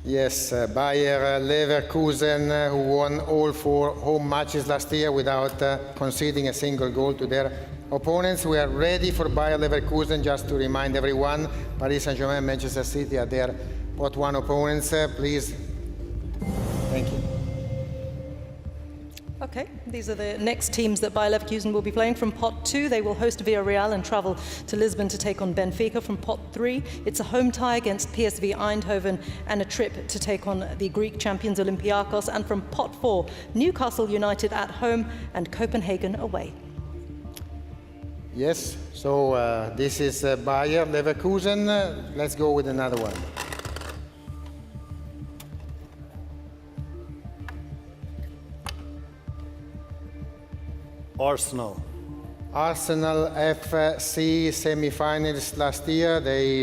Yes, Bayer Leverkusen, who won all 4 home matches last year without conceding a single goal to their opponents. We are ready for Bayer Leverkusen. Just to remind everyone, Paris Saint-Germain and Manchester City are there pot 1 opponents, please. Thank you. Okay, these are the next teams that Bayer Leverkusen will be playing. From pot 2, they will host Villarreal and travel to Lisbon to take on Benfica. From pot 3, it's a home tie against PSV Eindhoven and a trip to take on the Greek champions Olympiacos. And from pot 4, Newcastle United at home and Copenhagen away. Yes, so this is Bayer Leverkusen. Let's go with another one. Arsenal FC semi-finalists last year. They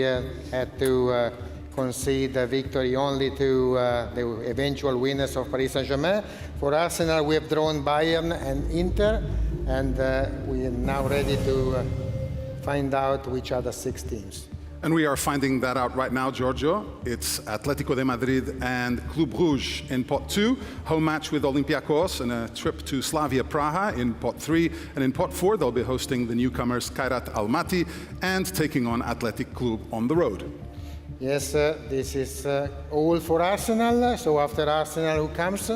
had to concede a victory only to the eventual winners of Paris Saint-Germain. For Arsenal, we have drawn Bayern and Inter, and we are now ready to find out which are the 6 teams. And we are finding that out right now, Giorgio. It's Atletico de Madrid and Club Brugge in pot 2, home match with Olympiacos, and a trip to Slavia Praha in pot 3. And in pot 4, they'll be hosting the newcomers Kairat Almaty and taking on Athletic Club on the road. Yes, this is all for Arsenal. So after Arsenal, who comes?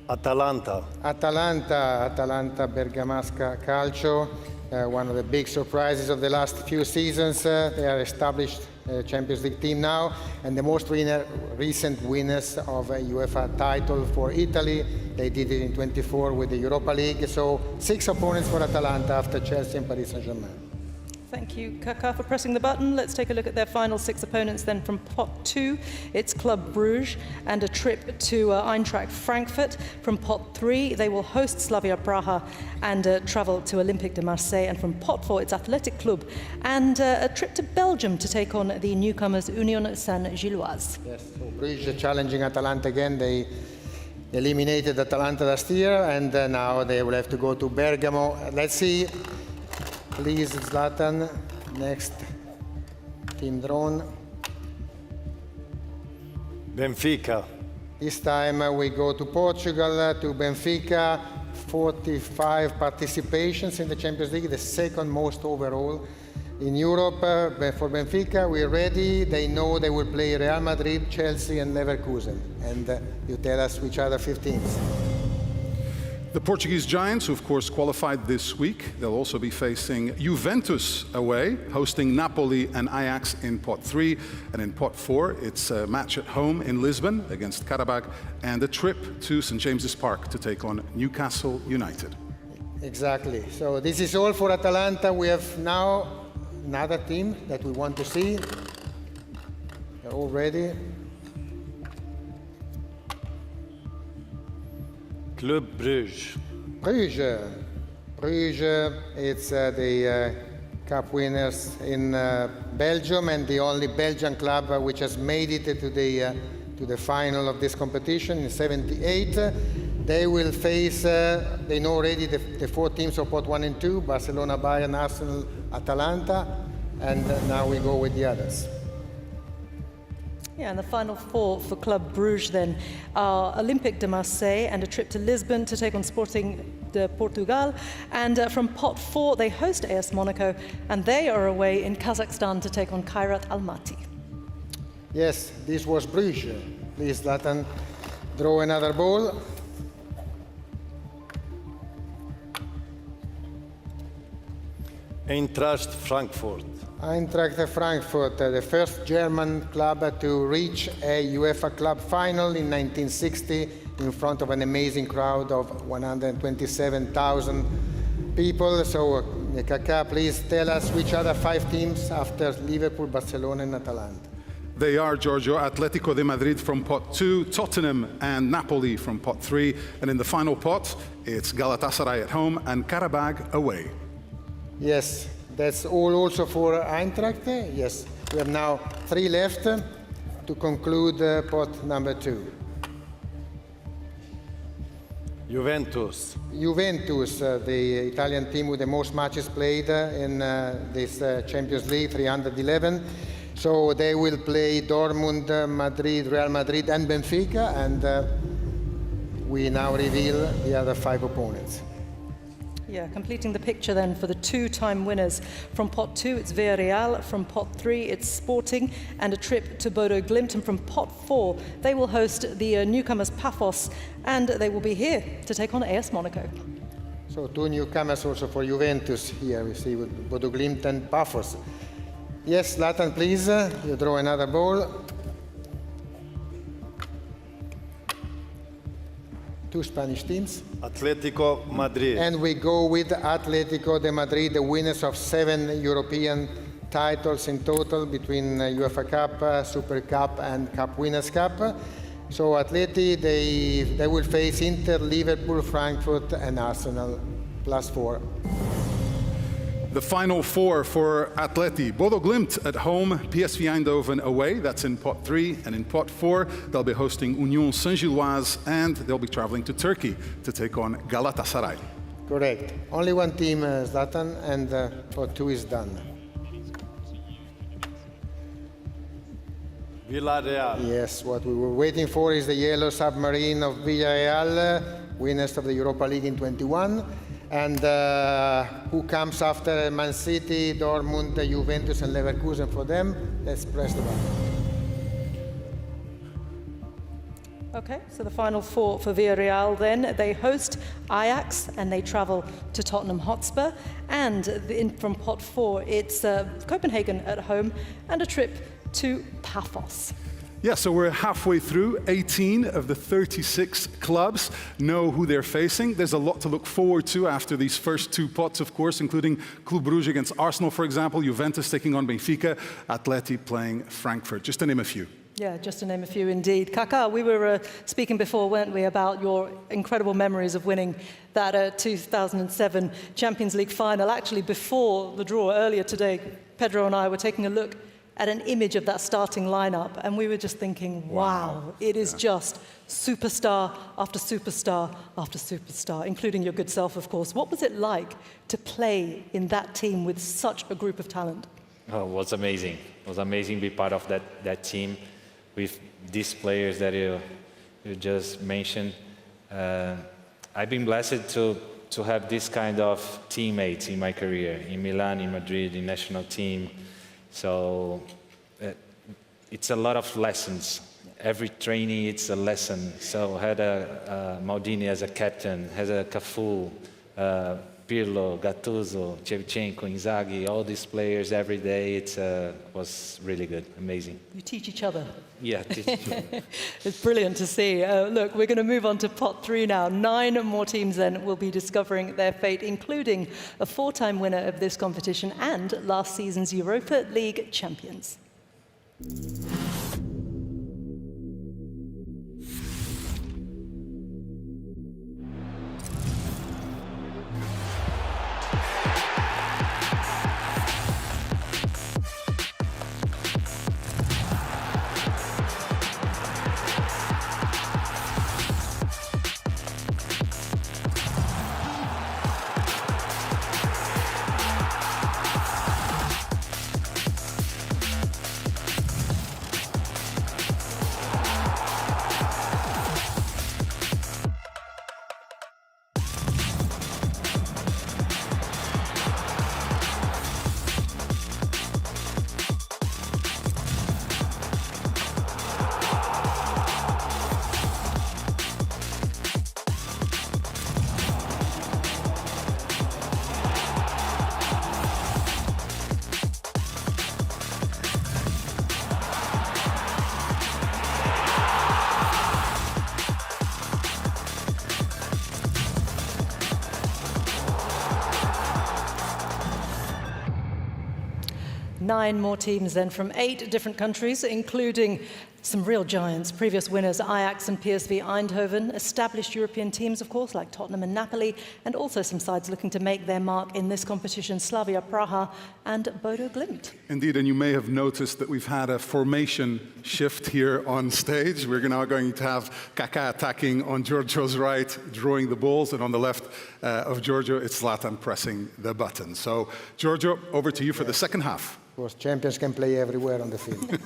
Atalanta Bergamasca Calcio, one of the big surprises of the last few seasons. They are established Champions League team now, and the most recent winners of a UEFA title for Italy. They did it in 24 with the Europa League. So 6 opponents for Atalanta after Chelsea and Paris Saint-Germain. Thank you, Kaka, for pressing the button. Let's take a look at their final 6 opponents then. From pot 2, it's Club Brugge and a trip to Eintracht Frankfurt. From pot 3, they will host Slavia Praha and travel to Olympique de Marseille. And from pot 4, it's Athletic Club and a trip to Belgium to take on the newcomers Union Saint-Gilloise. Yes, so Brugge challenging Atalanta again. They eliminated Atalanta last year, and now they will have to go to Bergamo. Let's see. Please, Zlatan, next team drawn. Benfica. This time we go to Portugal, to Benfica. 45 participations in the Champions League, the second most overall in Europe. For Benfica, we're ready. They know they will play Real Madrid, Chelsea, and Leverkusen. And you tell us which are the 15s. The Portuguese Giants, who of course qualified this week, they'll also be facing Juventus away, hosting Napoli and Ajax in pot 3. And in pot 4, it's a match at home in Lisbon against Qarabag and a trip to St. James's Park to take on Newcastle United. Exactly. So this is all for Atalanta. We have now another team that we want to see. They're all ready. Club Brugge. Brugge, it's the cup winners in Belgium and the only Belgian club which has made it to the final of this competition in '78. They will face, they know already the 4 teams of pot 1 and 2, Barcelona, Bayern, Arsenal, Atalanta, and now we go with the others. Yeah, and the final 4 for Club Brugge then are Olympique de Marseille and a trip to Lisbon to take on Sporting de Portugal. And from pot 4, they host AS Monaco, and they are away in Kazakhstan to take on Kairat Almaty. Yes, this was Brugge. Please, Zlatan, draw another ball. Eintracht Frankfurt. Eintracht Frankfurt, the first German club to reach a UEFA Club final in 1960 in front of an amazing crowd of 127,000 people. So, Kaka, please tell us which other 5 teams after Liverpool, Barcelona, and Atalanta. They are, Giorgio, Atletico de Madrid from pot 2, Tottenham and Napoli from pot 3, and in the final pot, it's Galatasaray at home and Qarabag away. Yes, that's all also for Eintracht. Yes, we have now 3 left to conclude pot number 2. Juventus, the Italian team with the most matches played in this Champions League, 311. So they will play Dortmund, Madrid, Real Madrid, and Benfica, and we now reveal the other 5 opponents. Yeah, completing the picture then for the two-time winners. From pot 2, it's Villarreal. From pot 3, it's Sporting, and a trip to Bodo Glimt. And from pot 4, they will host the newcomers Paphos, and they will be here to take on AS Monaco. So 2 newcomers also for Juventus here. We see with Bodo Glimt and Paphos. Yes, Zlatan, please. You draw another ball. 2 Spanish teams. Atletico Madrid. And we go with Atletico de Madrid, the winners of 7 European titles in total between UEFA Cup, Super Cup and Cup Winners' Cup. So Atleti, they will face Inter, Liverpool, Frankfurt and Arsenal, +4. The final 4 for Atleti. Bodo Glimt at home, PSV Eindhoven away, that's in pot 3. And in pot 4, they'll be hosting Union Saint-Gilloise, and they'll be traveling to Turkey to take on Galatasaray. Correct. Only one team, Zlatan, and pot 2 is done. Villarreal. Yes, what we were waiting for is the yellow submarine of Villarreal, winners of the Europa League in 21. And who comes after Man City, Dortmund, Juventus and Leverkusen for them? Let's press the button. Okay, so the final 4 for Villarreal then. They host Ajax and they travel to Tottenham Hotspur. And from pot 4, it's Copenhagen at home and a trip to Paphos. Yeah, so we're halfway through. 18 of the 36 clubs know who they're facing. There's a lot to look forward to after these first 2 pots, of course, including Club Brugge against Arsenal, for example, Juventus taking on Benfica, Atleti playing Frankfurt, just to name a few. Yeah, just to name a few indeed. Kaka, we were speaking before, weren't we, about your incredible memories of winning that 2007 Champions League final. Actually, before the draw earlier today, Pedro and I were taking a look at an image of that starting lineup, and we were just thinking, wow, it is just superstar after superstar after superstar, including your good self, of course. What was it like to play in that team with such a group of talent? Oh, it was amazing. It was amazing to be part of that team with these players that you just mentioned. I've been blessed to have this kind of teammates in my career, in Milan, in Madrid, in national team. So it's a lot of lessons. Every training, it's a lesson. So I had a Maldini as a captain, has a Cafu, Pirlo, Gattuso, Shevchenko, Inzaghi, all these players every day. It was really good, amazing. You teach each other. Yeah, teach each other. It's brilliant to see. Look, we're going to move on to pot 3 now. 9 more teams then will be discovering their fate, including a 4-time winner of this competition and last season's Europa League champions. Nine more teams then from 8 different countries, including some real giants, previous winners Ajax and PSV Eindhoven, established European teams, of course, like Tottenham and Napoli, and also some sides looking to make their mark in this competition, Slavia Praha and Bodo Glimt. Indeed, and you may have noticed that we've had a formation shift here on stage. We're now going to have Kaká attacking on Giorgio's right, drawing the balls, and on the left of Giorgio, it's Zlatan pressing the button. So, Giorgio, over to you for the second half. Of course, champions can play everywhere on the field.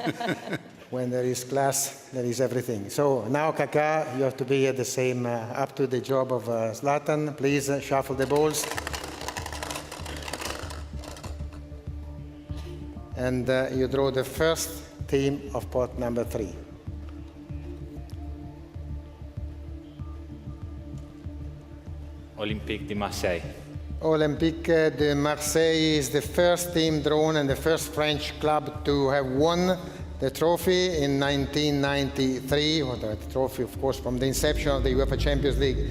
When there is class, there is everything. So now, Kaká, you have to be at the same, up to the job of Zlatan. Please shuffle the balls. and you draw the first team of pot number 3. Olympique de Marseille. Olympique de Marseille is the first team drawn and the first French club to have won the trophy in 1993, or the trophy, of course, from the inception of the Uefa Champions League.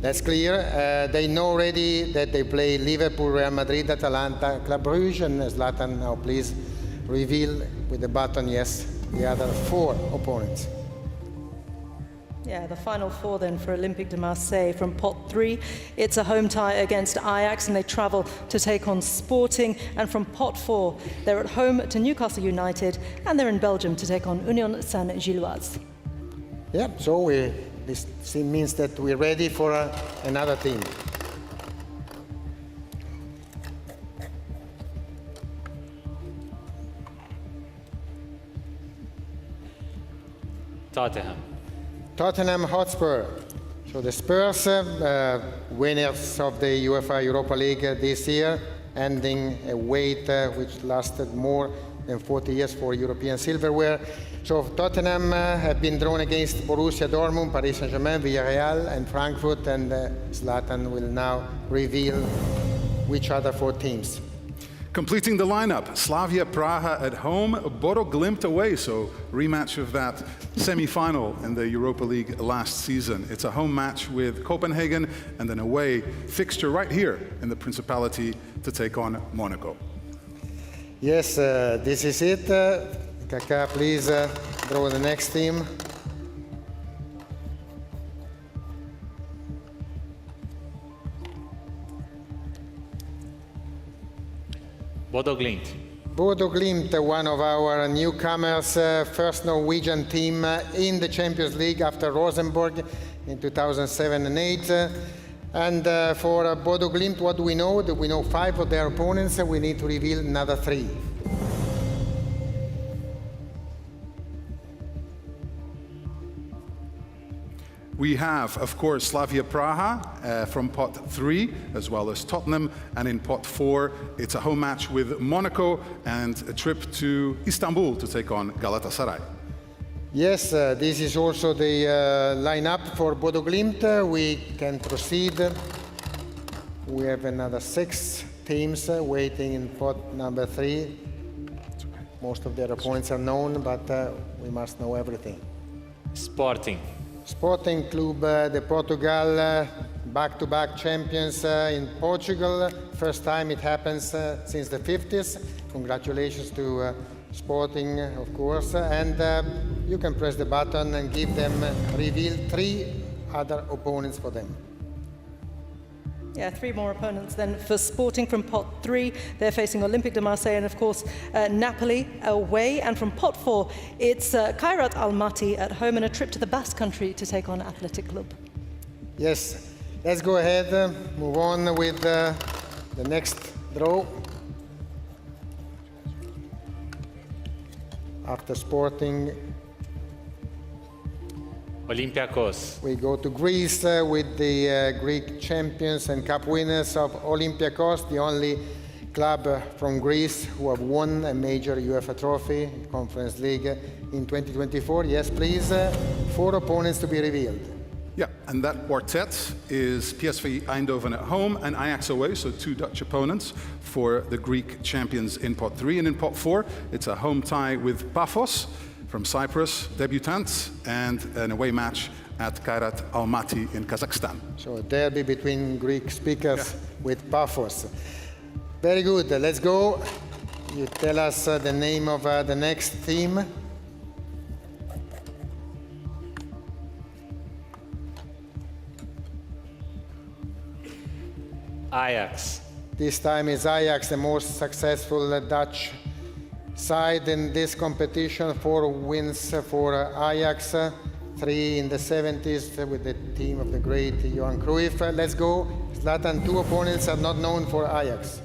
That's clear. They know already that they play Liverpool, Real Madrid, Atalanta, Club Brugge, and Zlatan, now please reveal with the button, yes, the other 4 opponents. Yeah, the final 4 then for Olympique de Marseille from pot 3. It's a home tie against Ajax and they travel to take on Sporting. And from pot 4, they're at home to Newcastle United and they're in Belgium to take on Union Saint-Gilloise. Yeah, so this means that we're ready for another team. Tottenham Hotspur. So the Spurs, winners of the UEFA Europa League this year, ending a wait which lasted more than 40 years for European silverware. So Tottenham have been drawn against Borussia Dortmund, Paris Saint-Germain, Villarreal and Frankfurt, and Zlatan will now reveal which other 4 teams. Completing the lineup, Slavia Praha at home, Bodo Glimt away, so rematch of that semi-final in the Europa League last season. It's a home match with Copenhagen and an away fixture right here in the Principality to take on Monaco. Yes, this is it. Kaka, please draw the next team. Bodo Glimt. Bodo Glimt, one of our newcomers, first Norwegian team in the Champions League after Rosenborg in 2007 and 8. And for Bodo Glimt, what do we know? We know 5 of their opponents, we need to reveal another 3. We have, of course, Slavia Praha from pot 3, as well as Tottenham. And in pot 4, it's a home match with Monaco and a trip to Istanbul to take on Galatasaray. Yes, this is also the lineup for Bodo Glimt. We can proceed. We have another 6 teams waiting in pot number 3. Most of their opponents are known, but we must know everything. Sporting. Sporting Club de Portugal, back-to-back champions in Portugal. First time it happens since the 50s. Congratulations to Sporting, of course. And you can press the button and give them, reveal 3 other opponents for them. Yeah, 3 more opponents then for Sporting from pot 3. They're facing Olympique de Marseille and, of course, Napoli away. And from pot 4, it's Kairat Almaty at home and a trip to the Basque Country to take on Athletic Club. Yes, let's go ahead, move on with the next draw. After Sporting, Olympiacos. we go to Greece with the Greek champions and cup winners of Olympiacos, the only club from Greece who have won a major UEFA trophy, Conference League in 2024. Yes, please, 4 opponents to be revealed. Yeah, and that quartet is PSV Eindhoven at home and Ajax away, so 2 Dutch opponents for the Greek champions in pot 3. And in pot 4, it's a home tie with Paphos from Cyprus, debutants, and an away match at Kairat Almaty in Kazakhstan. So a derby between Greek speakers with Paphos. Very good, let's go. You tell us the name of the next team. Ajax. This time is Ajax, the most successful Dutch side in this competition. 4 wins for Ajax, 3 in the 70s with the team of the great Johan Cruyff. Let's go. Zlatan, 2 opponents are not known for Ajax.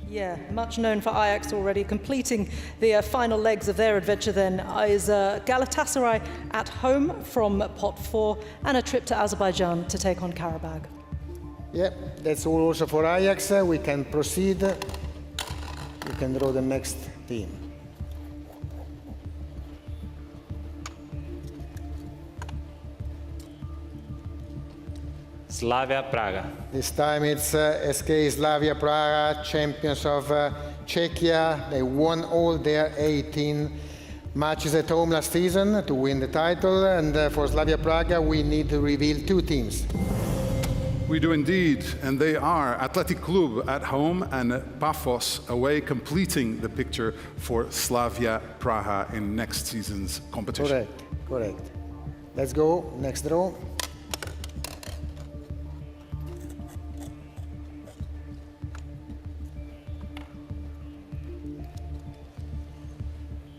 Yeah, much known for Ajax already. Completing the final legs of their adventure then is Galatasaray at home from pot 4 and a trip to Azerbaijan to take on Karabakh. Yeah, that's all also for Ajax. We can proceed. you can draw the next team. Slavia Praga. This time it's SK Slavia Praga, champions of Czechia. They won all their 18 matches at home last season to win the title. And for Slavia Praga, we need to reveal two teams. We do indeed, and they are Athletic Club at home and Pafos away, completing the picture for Slavia Praha in next season's competition. Correct. Let's go, next draw.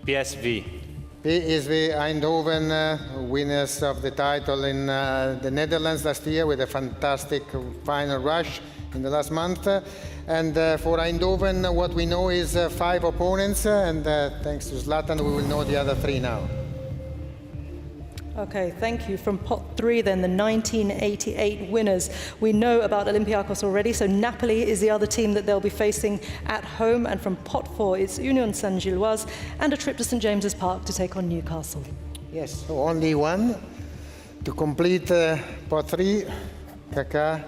PSV. PSV Eindhoven, winners of the title in the Netherlands last year with a fantastic final rush in the last month. And for Eindhoven, what we know is 5 opponents, and thanks to Zlatan, we will know the other 3 now. Okay, thank you. From pot 3 then, the 1988 winners. We know about Olympiacos already, so Napoli is the other team that they'll be facing at home. And from pot 4, it's Union Saint-Gilloise and a trip to St James's Park to take on Newcastle. Yes, so only one. To complete pot 3, Kaká,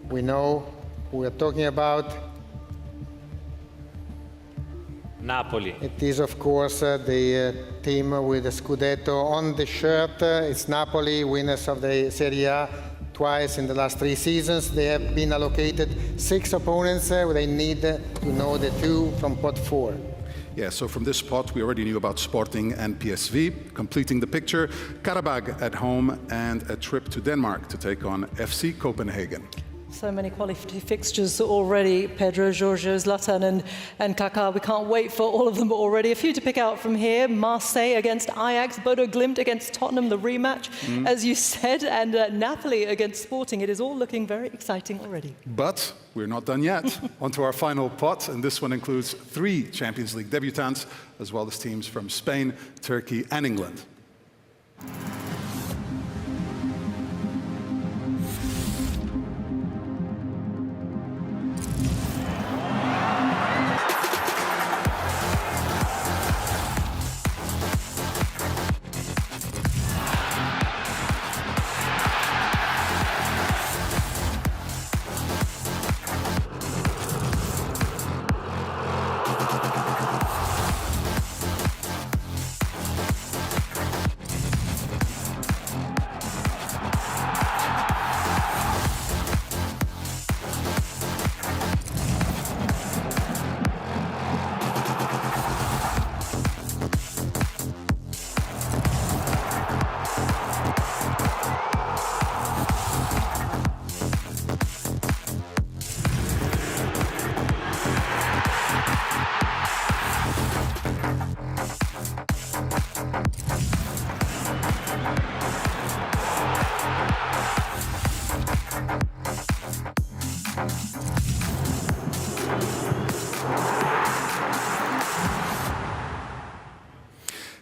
we know who we're talking about. Napoli. It is, of course, the team with the Scudetto on the shirt. It's Napoli, winners of the Serie A twice in the last 3 seasons. They have been allocated 6 opponents. They need to know the 2 from pot 4. Yeah, so from this pot, we already knew about Sporting and PSV. Completing the picture, Karabag at home and a trip to Denmark to take on FC Copenhagen. So many quality fixtures already, Pedro, Giorgio, Zlatan and Kaká. We can't wait for all of them already. A few to pick out from here. Marseille against Ajax, Bodo Glimt against Tottenham, the rematch, as you said, and Napoli against Sporting. It is all looking very exciting already. But we're not done yet. On to our final pot, and this one includes 3 Champions League debutants, as well as teams from Spain, Turkey and England.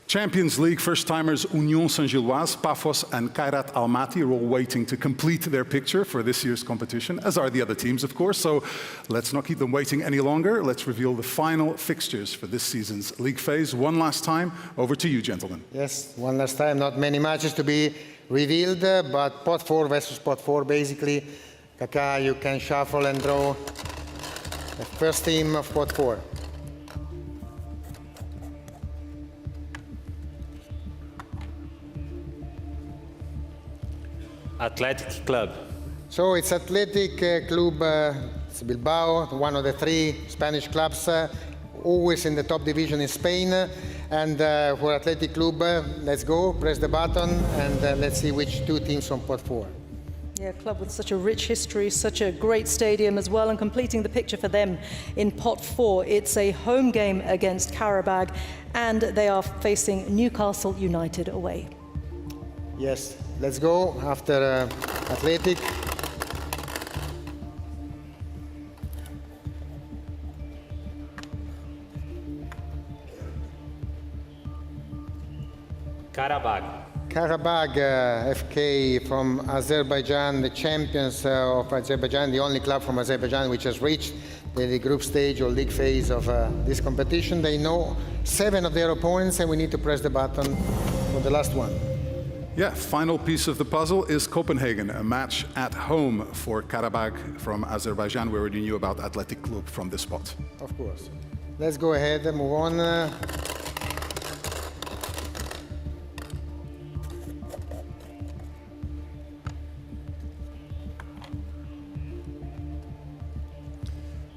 Champions League first-timers Union Saint-Gilloise, Pafos and Kairat Almaty are all waiting to complete their picture for this year's competition, as are the other teams, of course. So let's not keep them waiting any longer. Let's reveal the final fixtures for this season's league phase. One last time, over to you, gentlemen. Yes, one last time. Not many matches to be revealed, but pot 4 versus pot 4, basically. Kaká, you can shuffle and draw the first team of pot 4. Athletic Club. So it's Athletic Club it's Bilbao, one of the 3 Spanish clubs, always in the top division in Spain. And for Athletic Club, let's go, press the button, and let's see which 2 teams from pot 4. Yeah, a club with such a rich history, such a great stadium as well, and completing the picture for them in pot 4. It's a home game against Karabag, and they are facing Newcastle United away. Yes, let's go after Athletic. Karabag. Karabag FK from Azerbaijan, the champions of Azerbaijan, the only club from Azerbaijan which has reached the group stage or league phase of this competition. They know 7 of their opponents, and we need to press the button for the last one. Yeah, final piece of the puzzle is Copenhagen, a match at home for Karabakh from Azerbaijan. We already knew about Athletic Club from this spot. Of course. Let's go ahead and move on.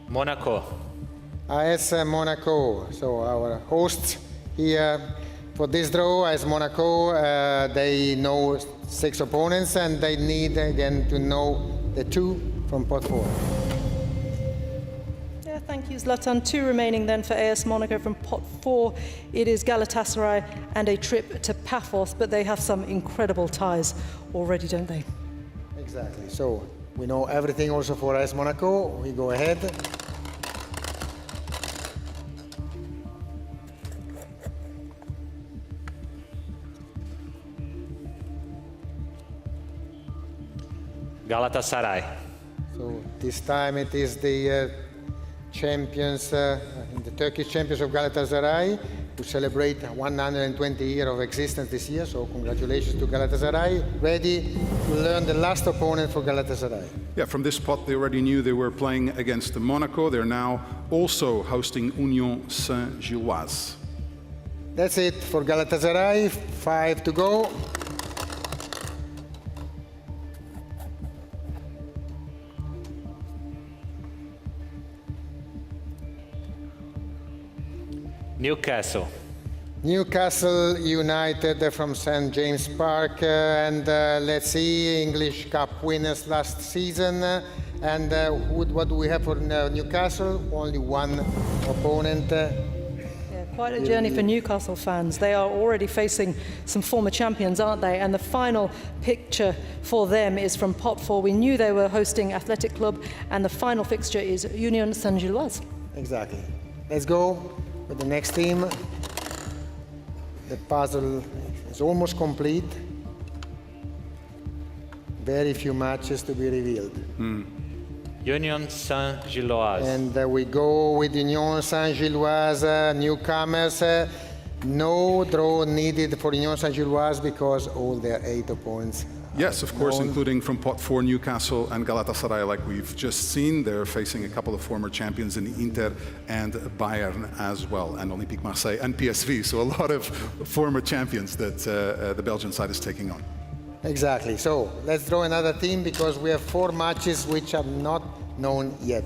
Monaco. AS Monaco, so our hosts here for this draw as Monaco. They know 6 opponents, and they need again to know the 2 from pot 4. Yeah, thank you, Zlatan. 2 remaining then for AS Monaco from pot 4. It is Galatasaray and a trip to Paphos, but they have some incredible ties already, don't they? Exactly. So we know everything also for AS Monaco. We go ahead. Galatasaray. So this time it is the champions, the Turkish champions of Galatasaray, who celebrate 120 years of existence this year. So congratulations to Galatasaray. Ready to learn the last opponent for Galatasaray. Yeah, from this spot they already knew they were playing against Monaco. They're now also hosting Union Saint-Gilloise. That's it for Galatasaray. 5 to go. Newcastle. Newcastle United from St. James Park, and let's see, English Cup winners last season. And what do we have for Newcastle? Only 1 opponent. Yeah, quite a journey for Newcastle fans. They are already facing some former champions, aren't they? And the final picture for them is from pot 4. We knew they were hosting Athletic Club, and the final fixture is Union Saint-Gilloise. Exactly. Let's go with the next team. The puzzle is almost complete. Very few matches to be revealed. Union Saint-Gilloise. And we go with Union Saint-Gilloise, newcomers. No draw needed for Union Saint-Gilloise because all their 8 opponents. Yes, of course, including from pot 4 Newcastle and Galatasaray, like we've just seen. They're facing a couple of former champions in Inter and Bayern as well, and Olympique Marseille and PSV. So a lot of former champions that the Belgian side is taking on. Exactly. So let's draw another team because we have 4 matches which are not known yet.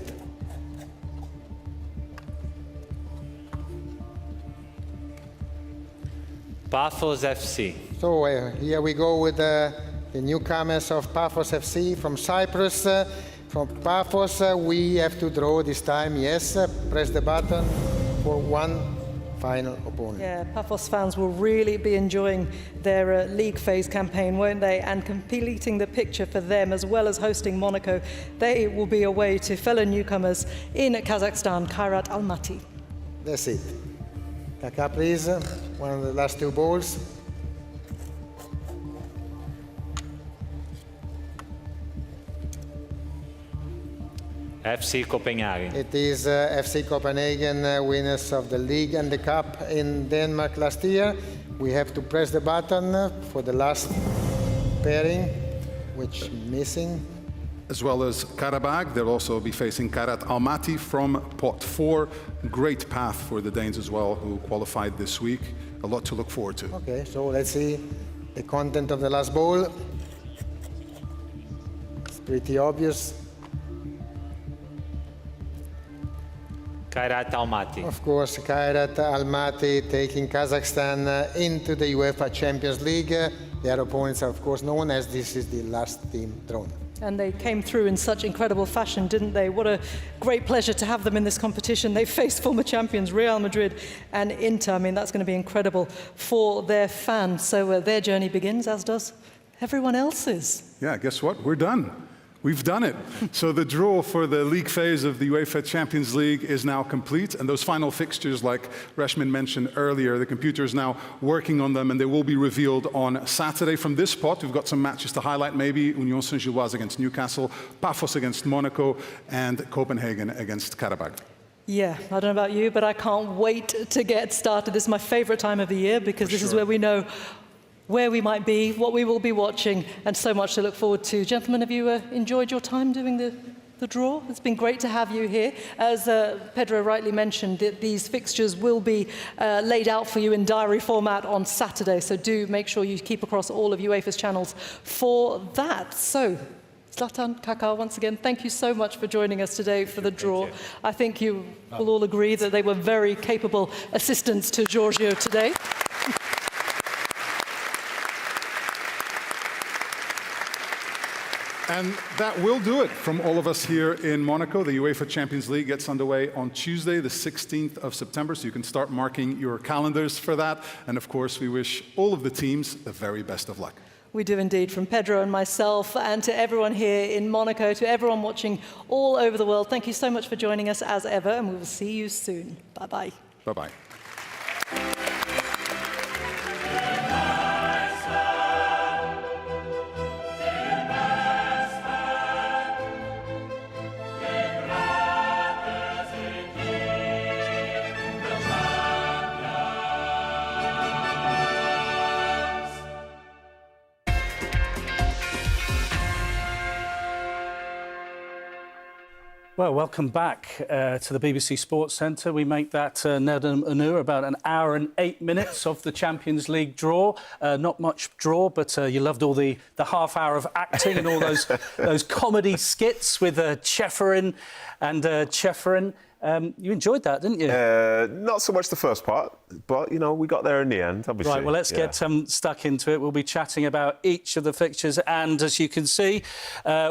Paphos FC. So here we go with the newcomers of Paphos FC from Cyprus. From Paphos, we have to draw this time. Yes, press the button for 1 final opponent. Yeah, Paphos fans will really be enjoying their league phase campaign, won't they? And completing the picture for them, as well as hosting Monaco, they will be away to fellow newcomers in Kazakhstan, Kairat Almaty. That's it. Kaka, please. One of the last 2 balls. FC Copenhagen. It is FC Copenhagen, winners of the league and the cup in Denmark last year. We have to press the button for the last pairing, which missing. As well as Karabakh, they'll also be facing Kairat Almaty from pot 4. Great path for the Danes as well, who qualified this week. A lot to look forward to. Okay, so let's see the content of the last ball. It's pretty obvious. Kairat Almaty. Of course, Kairat Almaty taking Kazakhstan into the UEFA Champions League. Their opponents are, of course, known as this is the last team drawn. And they came through in such incredible fashion, didn't they? What a great pleasure to have them in this competition. They faced former champions Real Madrid and Inter. I mean, that's going to be incredible for their fans. So their journey begins, as does everyone else's. Yeah, guess what? We're done. We've done it. So the draw for the league phase of the UEFA Champions League is now complete. And those final fixtures, like Rashmin mentioned earlier, the computer is now working on them and they will be revealed on Saturday. From this spot, we've got some matches to highlight, maybe Union Saint-Gilloise against Newcastle, Pafos against Monaco, and Copenhagen against Karabakh. Yeah, I don't know about you, but I can't wait to get started. This is my favorite time of the year because this is where we know where we might be, what we will be watching, and so much to look forward to. Gentlemen, have you enjoyed your time doing the draw? It's been great to have you here. As Pedro rightly mentioned, these fixtures will be laid out for you in diary format on Saturday, so do make sure you keep across all of UEFA's channels for that. So, Zlatan, Kaká, once again, thank you so much for joining us today for the draw. I think you will all agree that they were very capable assistants to Giorgio today. And that will do it from all of us here in Monaco. The UEFA Champions League gets underway on Tuesday, the 16th of September, so you can start marking your calendars for that. And of course, we wish all of the teams the very best of luck. We do indeed, from Pedro and myself, and to everyone here in Monaco, to everyone watching all over the world. Thank you so much for joining us as ever, and we will see you soon. Bye-bye. Bye-bye. Well, welcome back to the BBC Sports Centre. We make that Nedum Onuoha about an hour and 8 minutes of the Champions League draw. Not much draw, but you loved all the half hour of acting and all those comedy skits with Cheferin and Cheferin. You enjoyed that, didn't you? Not so much the first part, but, you know, we got there in the end, obviously. Right, well, let's get stuck into it. We'll be chatting about each of the fixtures. And as you can see,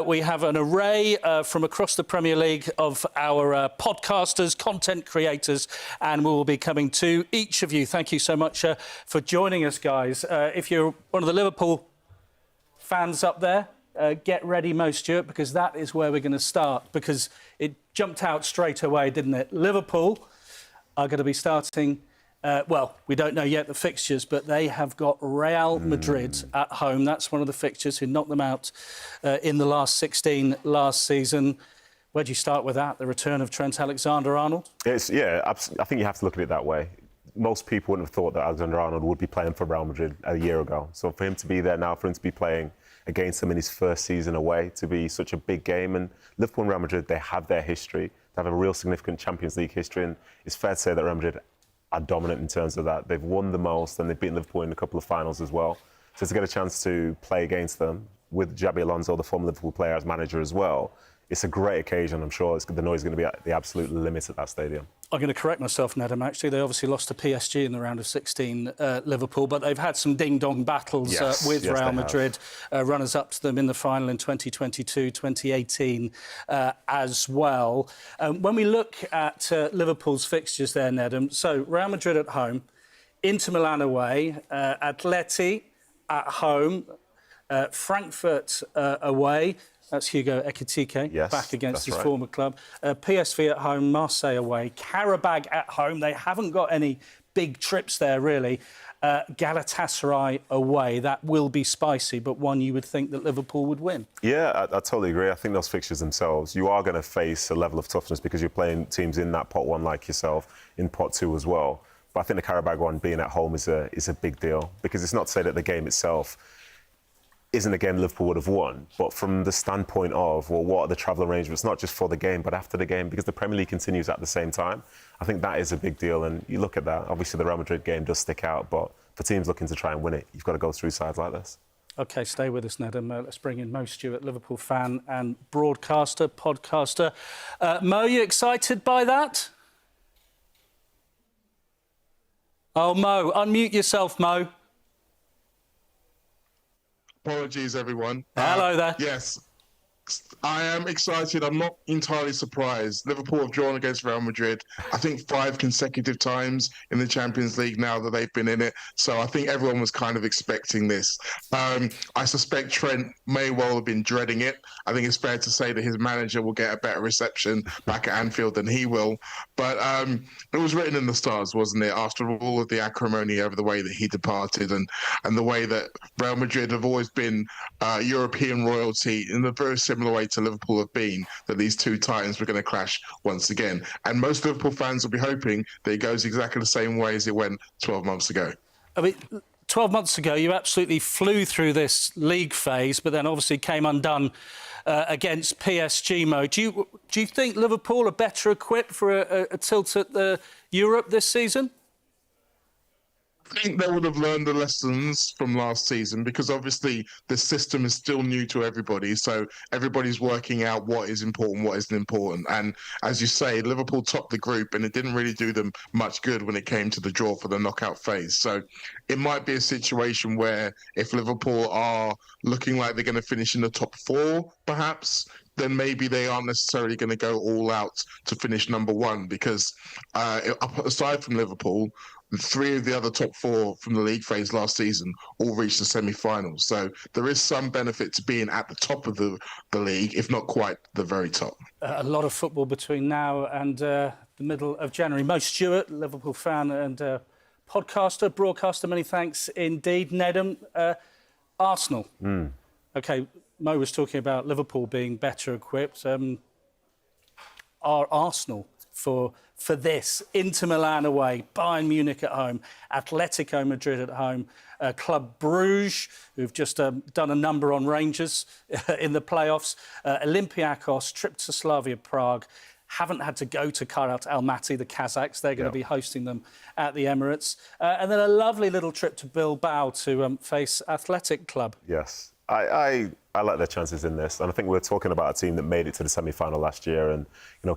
we have an array from across the Premier League of our podcasters, content creators, and we will be coming to each of you. Thank you so much for joining us, guys. If you're one of the Liverpool fans up there, get ready, Mo Stewart, because that is where we're going to start, because it jumped out straight away, didn't it? Liverpool are going to be starting, well, we don't know yet the fixtures, but they have got Real Madrid at home. That's one of the fixtures who knocked them out in the last 16 last season. Where do you start with that, the return of Trent Alexander-Arnold? I think you have to look at it that way. Most people wouldn't have thought that Alexander-Arnold would be playing for Real Madrid a year ago. So for him to be there now, for him to be playing against them in his first season away, to be such a big game. And Liverpool and Real Madrid, they have their history. They have a real significant Champions League history. And it's fair to say that Real Madrid are dominant in terms of that. They've won the most and they've beaten Liverpool in a couple of finals as well. So to get a chance to play against them with Xabi Alonso, the former Liverpool player, as manager as well, it's a great occasion. I'm sure the noise is going to be at the absolute limit at that stadium. I'm going to correct myself, Nedum, actually. They obviously lost to PSG in the round of 16, Liverpool, but they've had some ding-dong battles with Real Madrid, runners-up to them in the final in 2022, 2018 as well. When we look at Liverpool's fixtures there, Nedum, so Real Madrid at home, Inter Milan away, Atleti at home, Frankfurt away. That's Hugo Ekitike, back against his former club. PSV at home, Marseille away, Karabakh at home. They haven't got any big trips there, really. Galatasaray away. That will be spicy, but one you would think that Liverpool would win. Yeah, I totally agree. I think those fixtures themselves, you are going to face a level of toughness because you're playing teams in that pot one like yourself, in pot two as well. But I think the Karabakh one being at home is a big deal, because it's not to say that the game itself isn't a game Liverpool would have won, but from the standpoint of, well, what are the travel arrangements, not just for the game, but after the game, because the Premier League continues at the same time. I think that is a big deal, and you look at that, obviously the Real Madrid game does stick out, but for teams looking to try and win it, you've got to go through sides like this. OK, stay with us, Nedum. Let's bring in Mo Stewart, Liverpool fan and broadcaster, podcaster. Mo, you excited by that? Oh, Mo, unmute yourself, Mo. Apologies, everyone. Hello there. Yes. I am excited. I'm not entirely surprised. Liverpool have drawn against Real Madrid, I think 5 consecutive times in the Champions League now that they've been in it. So I think everyone was kind of expecting this. I suspect Trent may well have been dreading it. I think it's fair to say that his manager will get a better reception back at Anfield than he will. But it was written in the stars, wasn't it? After all of the acrimony over the way that he departed and the way that Real Madrid have always been European royalty in a very similar way to Liverpool have been, that these two titans were going to clash once again. And most Liverpool fans will be hoping that it goes exactly the same way as it went 12 months ago. I mean, 12 months ago, you absolutely flew through this league phase, but then obviously came undone against PSG, Mo. Do you think Liverpool are better equipped for a tilt at the Europe this season? I think they would have learned the lessons from last season, because obviously the system is still new to everybody. So everybody's working out what is important, what isn't important. And as you say, Liverpool topped the group and it didn't really do them much good when it came to the draw for the knockout phase. So it might be a situation where if Liverpool are looking like they're going to finish in the top 4, perhaps, then maybe they aren't necessarily going to go all out to finish number 1, because aside from Liverpool, 3 of the other top 4 from the league phase last season all reached the semi-finals. So there is some benefit to being at the top of the league, if not quite the very top. A lot of football between now and the middle of January. Mo Stewart, Liverpool fan and podcaster, broadcaster, many thanks indeed. Nedum, Arsenal. OK, Mo was talking about Liverpool being better equipped. Are Arsenal for this? Inter Milan away, Bayern Munich at home, Atletico Madrid at home, Club Bruges, who've just done a number on Rangers in the playoffs, Olympiacos, trip to Slavia Prague, haven't had to go to Kairat Almaty, the Kazakhs. They're going to be hosting them at the Emirates. And then a lovely little trip to Bilbao to face Athletic Club. Yes. I like their chances in this, and I think we're talking about a team that made it to the semi-final last year and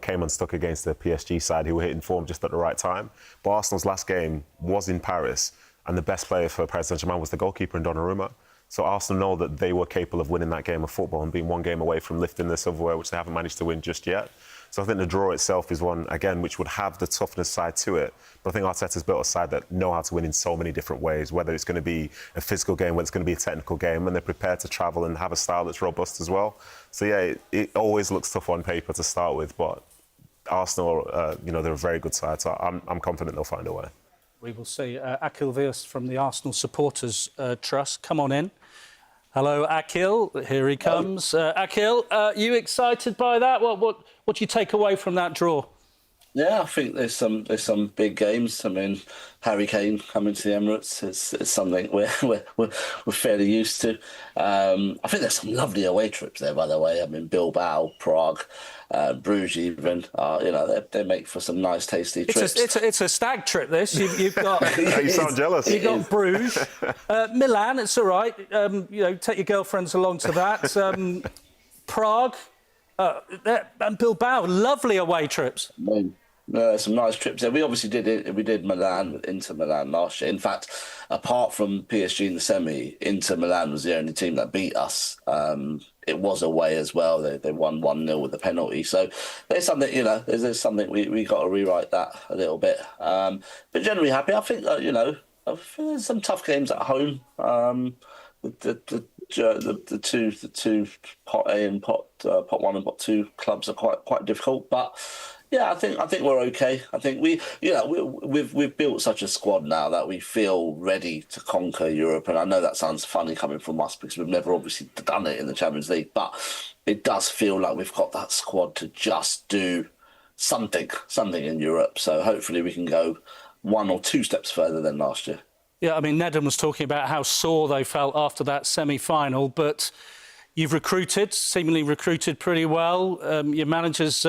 came unstuck against the PSG side who were hitting form just at the right time. But Arsenal's last game was in Paris, and the best player for Paris Saint-Germain was the goalkeeper in Donnarumma. So Arsenal know that they were capable of winning that game of football and being one game away from lifting the silverware, which they haven't managed to win just yet. So I think the draw itself is one, again, which would have the toughness side to it. But I think Arteta's built a side that know how to win in so many different ways, whether it's going to be a physical game, whether it's going to be a technical game, and they're prepared to travel and have a style that's robust as well. So, yeah, it always looks tough on paper to start with, but Arsenal, they're a very good side, so I'm confident they'll find a way. We will see. Akil Vias from the Arsenal Supporters Trust. Come on in. Hello, Akil. Here he comes. Akil, you excited by that? What do you take away from that draw? Yeah, I think there's some big games. I mean, Harry Kane coming to the Emirates is something we're fairly used to. I think there's some lovely away trips there, by the way. I mean, Bilbao, Prague, Bruges, even. They make for some nice, tasty trips. It's a stag trip. This you've got. You sound jealous. You've got Bruges, Milan. It's all right. Take your girlfriends along to that. Prague. And Bilbao, lovely away trips. Some nice trips there. We obviously did Milan with Inter Milan last year. In fact, apart from PSG in the semi, Inter Milan was the only team that beat us. It was away as well. They won 1-0 with the penalty. So there's something, there's something we got to rewrite that a little bit. But generally happy. I think there's some tough games at home. The two pot A and pot 1 and pot 2 clubs are quite difficult, but yeah, I think we're okay. I think we've built such a squad now that we feel ready to conquer Europe, and I know that sounds funny coming from us because we've never obviously done it in the Champions League, but it does feel like we've got that squad to just do something in Europe. So hopefully we can go 1 or 2 steps further than last year. Yeah, I mean, Nedum was talking about how sore they felt after that semi-final, but you've seemingly recruited pretty well. Your manager's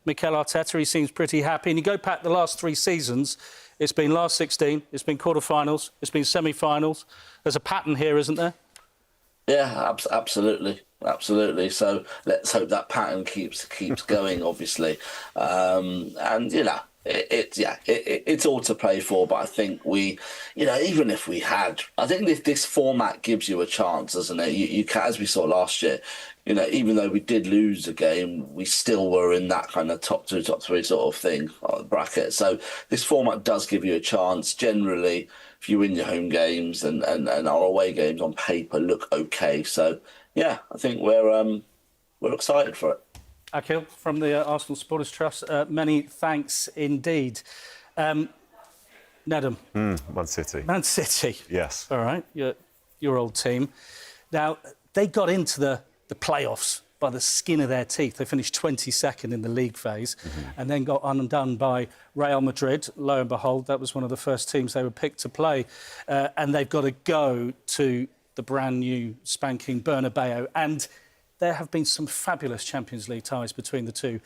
Mikel Arteta, he seems pretty happy. And you go back the last 3 seasons, it's been last 16, it's been quarterfinals, it's been semi-finals. There's a pattern here, isn't there? Yeah, absolutely. So let's hope that pattern keeps going, obviously. And, it's all to play for. But I think even if we had, I think this format gives you a chance, doesn't it? You can, as we saw last year, even though we did lose a game, we still were in that kind of top 2, top 3 sort of thing bracket. So this format does give you a chance. Generally, if you win your home games and our away games on paper look okay. So yeah, I think we're excited for it. Akhil, from the Arsenal Supporters Trust, many thanks indeed. Nedum. Man City. Man City. Yes. All right, your old team. Now, they got into the playoffs by the skin of their teeth. They finished 22nd in the league phase and then got undone by Real Madrid. Lo and behold, that was one of the first teams they were picked to play. And they've got to go to the brand new spanking Bernabeu. And there have been some fabulous Champions League ties between the two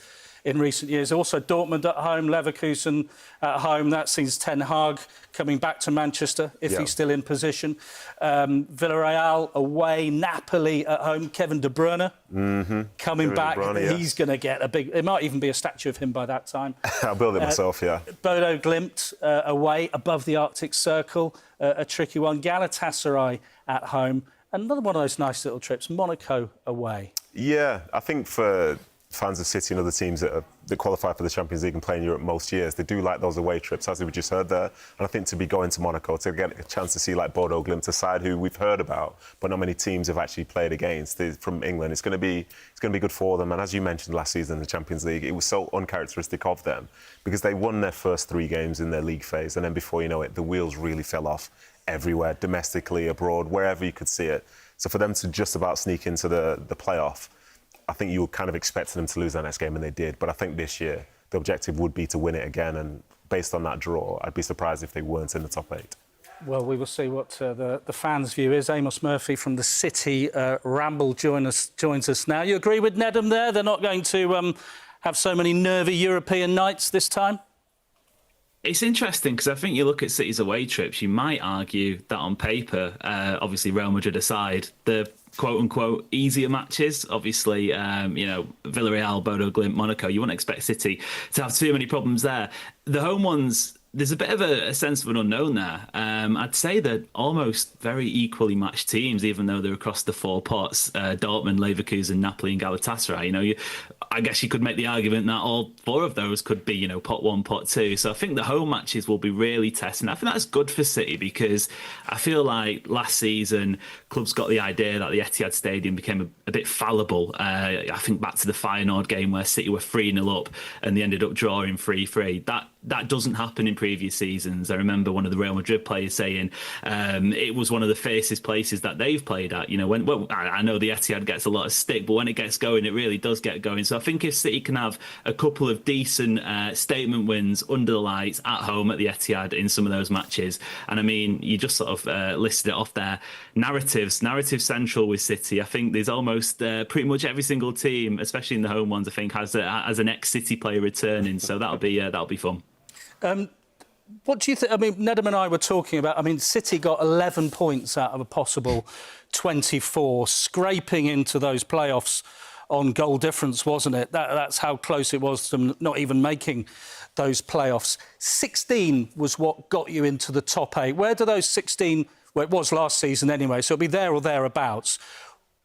in recent years. Also, Dortmund at home, Leverkusen at home. That sees Ten Hag coming back to Manchester if he's still in position. Villarreal away, Napoli at home. Kevin De Bruyne coming back. He's going to get a big... It might even be a statue of him by that time. I'll build it myself, yeah. Bodo Glimt away, above the Arctic Circle. A tricky one. Galatasaray at home. Another one of those nice little trips, Monaco away. Yeah, I think for fans of City and other teams that qualify for the Champions League and play in Europe most years, they do like those away trips, as we just heard there. And I think to be going to Monaco, to get a chance to see like Bodo Glimt, a side who we've heard about, but not many teams have actually played against from England, it's going to be good for them. And as you mentioned last season in the Champions League, it was so uncharacteristic of them because they won their first 3 games in their league phase, and then before you know it, the wheels really fell off everywhere, domestically, abroad, wherever you could see it. So for them to just about sneak into the playoff, I think you were kind of expecting them to lose that next game, and they did. But I think this year, the objective would be to win it again. And based on that draw, I'd be surprised if they weren't in the top 8. Well, we will see what the fans' view is. Amos Murphy from the City Ramble joins us now. You agree with Nedum there? They're not going to have so many nervy European nights this time? It's interesting because I think you look at City's away trips, you might argue that on paper, obviously Real Madrid aside, the quote-unquote easier matches, obviously, Villarreal, Bodo Glimt, Monaco, you wouldn't expect City to have too many problems there. The home ones, there's a bit of a sense of an unknown there. I'd say they're almost very equally matched teams, even though they're across the 4 pots, Dortmund, Leverkusen, Napoli and Galatasaray. I guess you could make the argument that all 4 of those could be, pot 1, pot 2. So I think the home matches will be really testing. I think that's good for City because I feel like last season clubs got the idea that the Etihad Stadium became a bit fallible. I think back to the Feyenoord game where City were 3-0 up and they ended up drawing 3-3. That doesn't happen in previous seasons. I remember one of the Real Madrid players saying it was one of the fiercest places that they've played at. I know the Etihad gets a lot of stick, but when it gets going, it really does get going. So I think if City can have a couple of decent statement wins under the lights at home at the Etihad in some of those matches, and I mean, you just sort of listed it off there. Narrative central with City. I think there's almost pretty much every single team, especially in the home ones, I think has an ex-City player returning. So that'll be fun. What do you think? I mean, Nedum and I were talking about, City got 11 points out of a possible 24, scraping into those playoffs on goal difference, wasn't it? That's how close it was to them not even making those playoffs. 16 was what got you into the top 8. Where do those 16... Well, it was last season anyway, so it'll be there or thereabouts.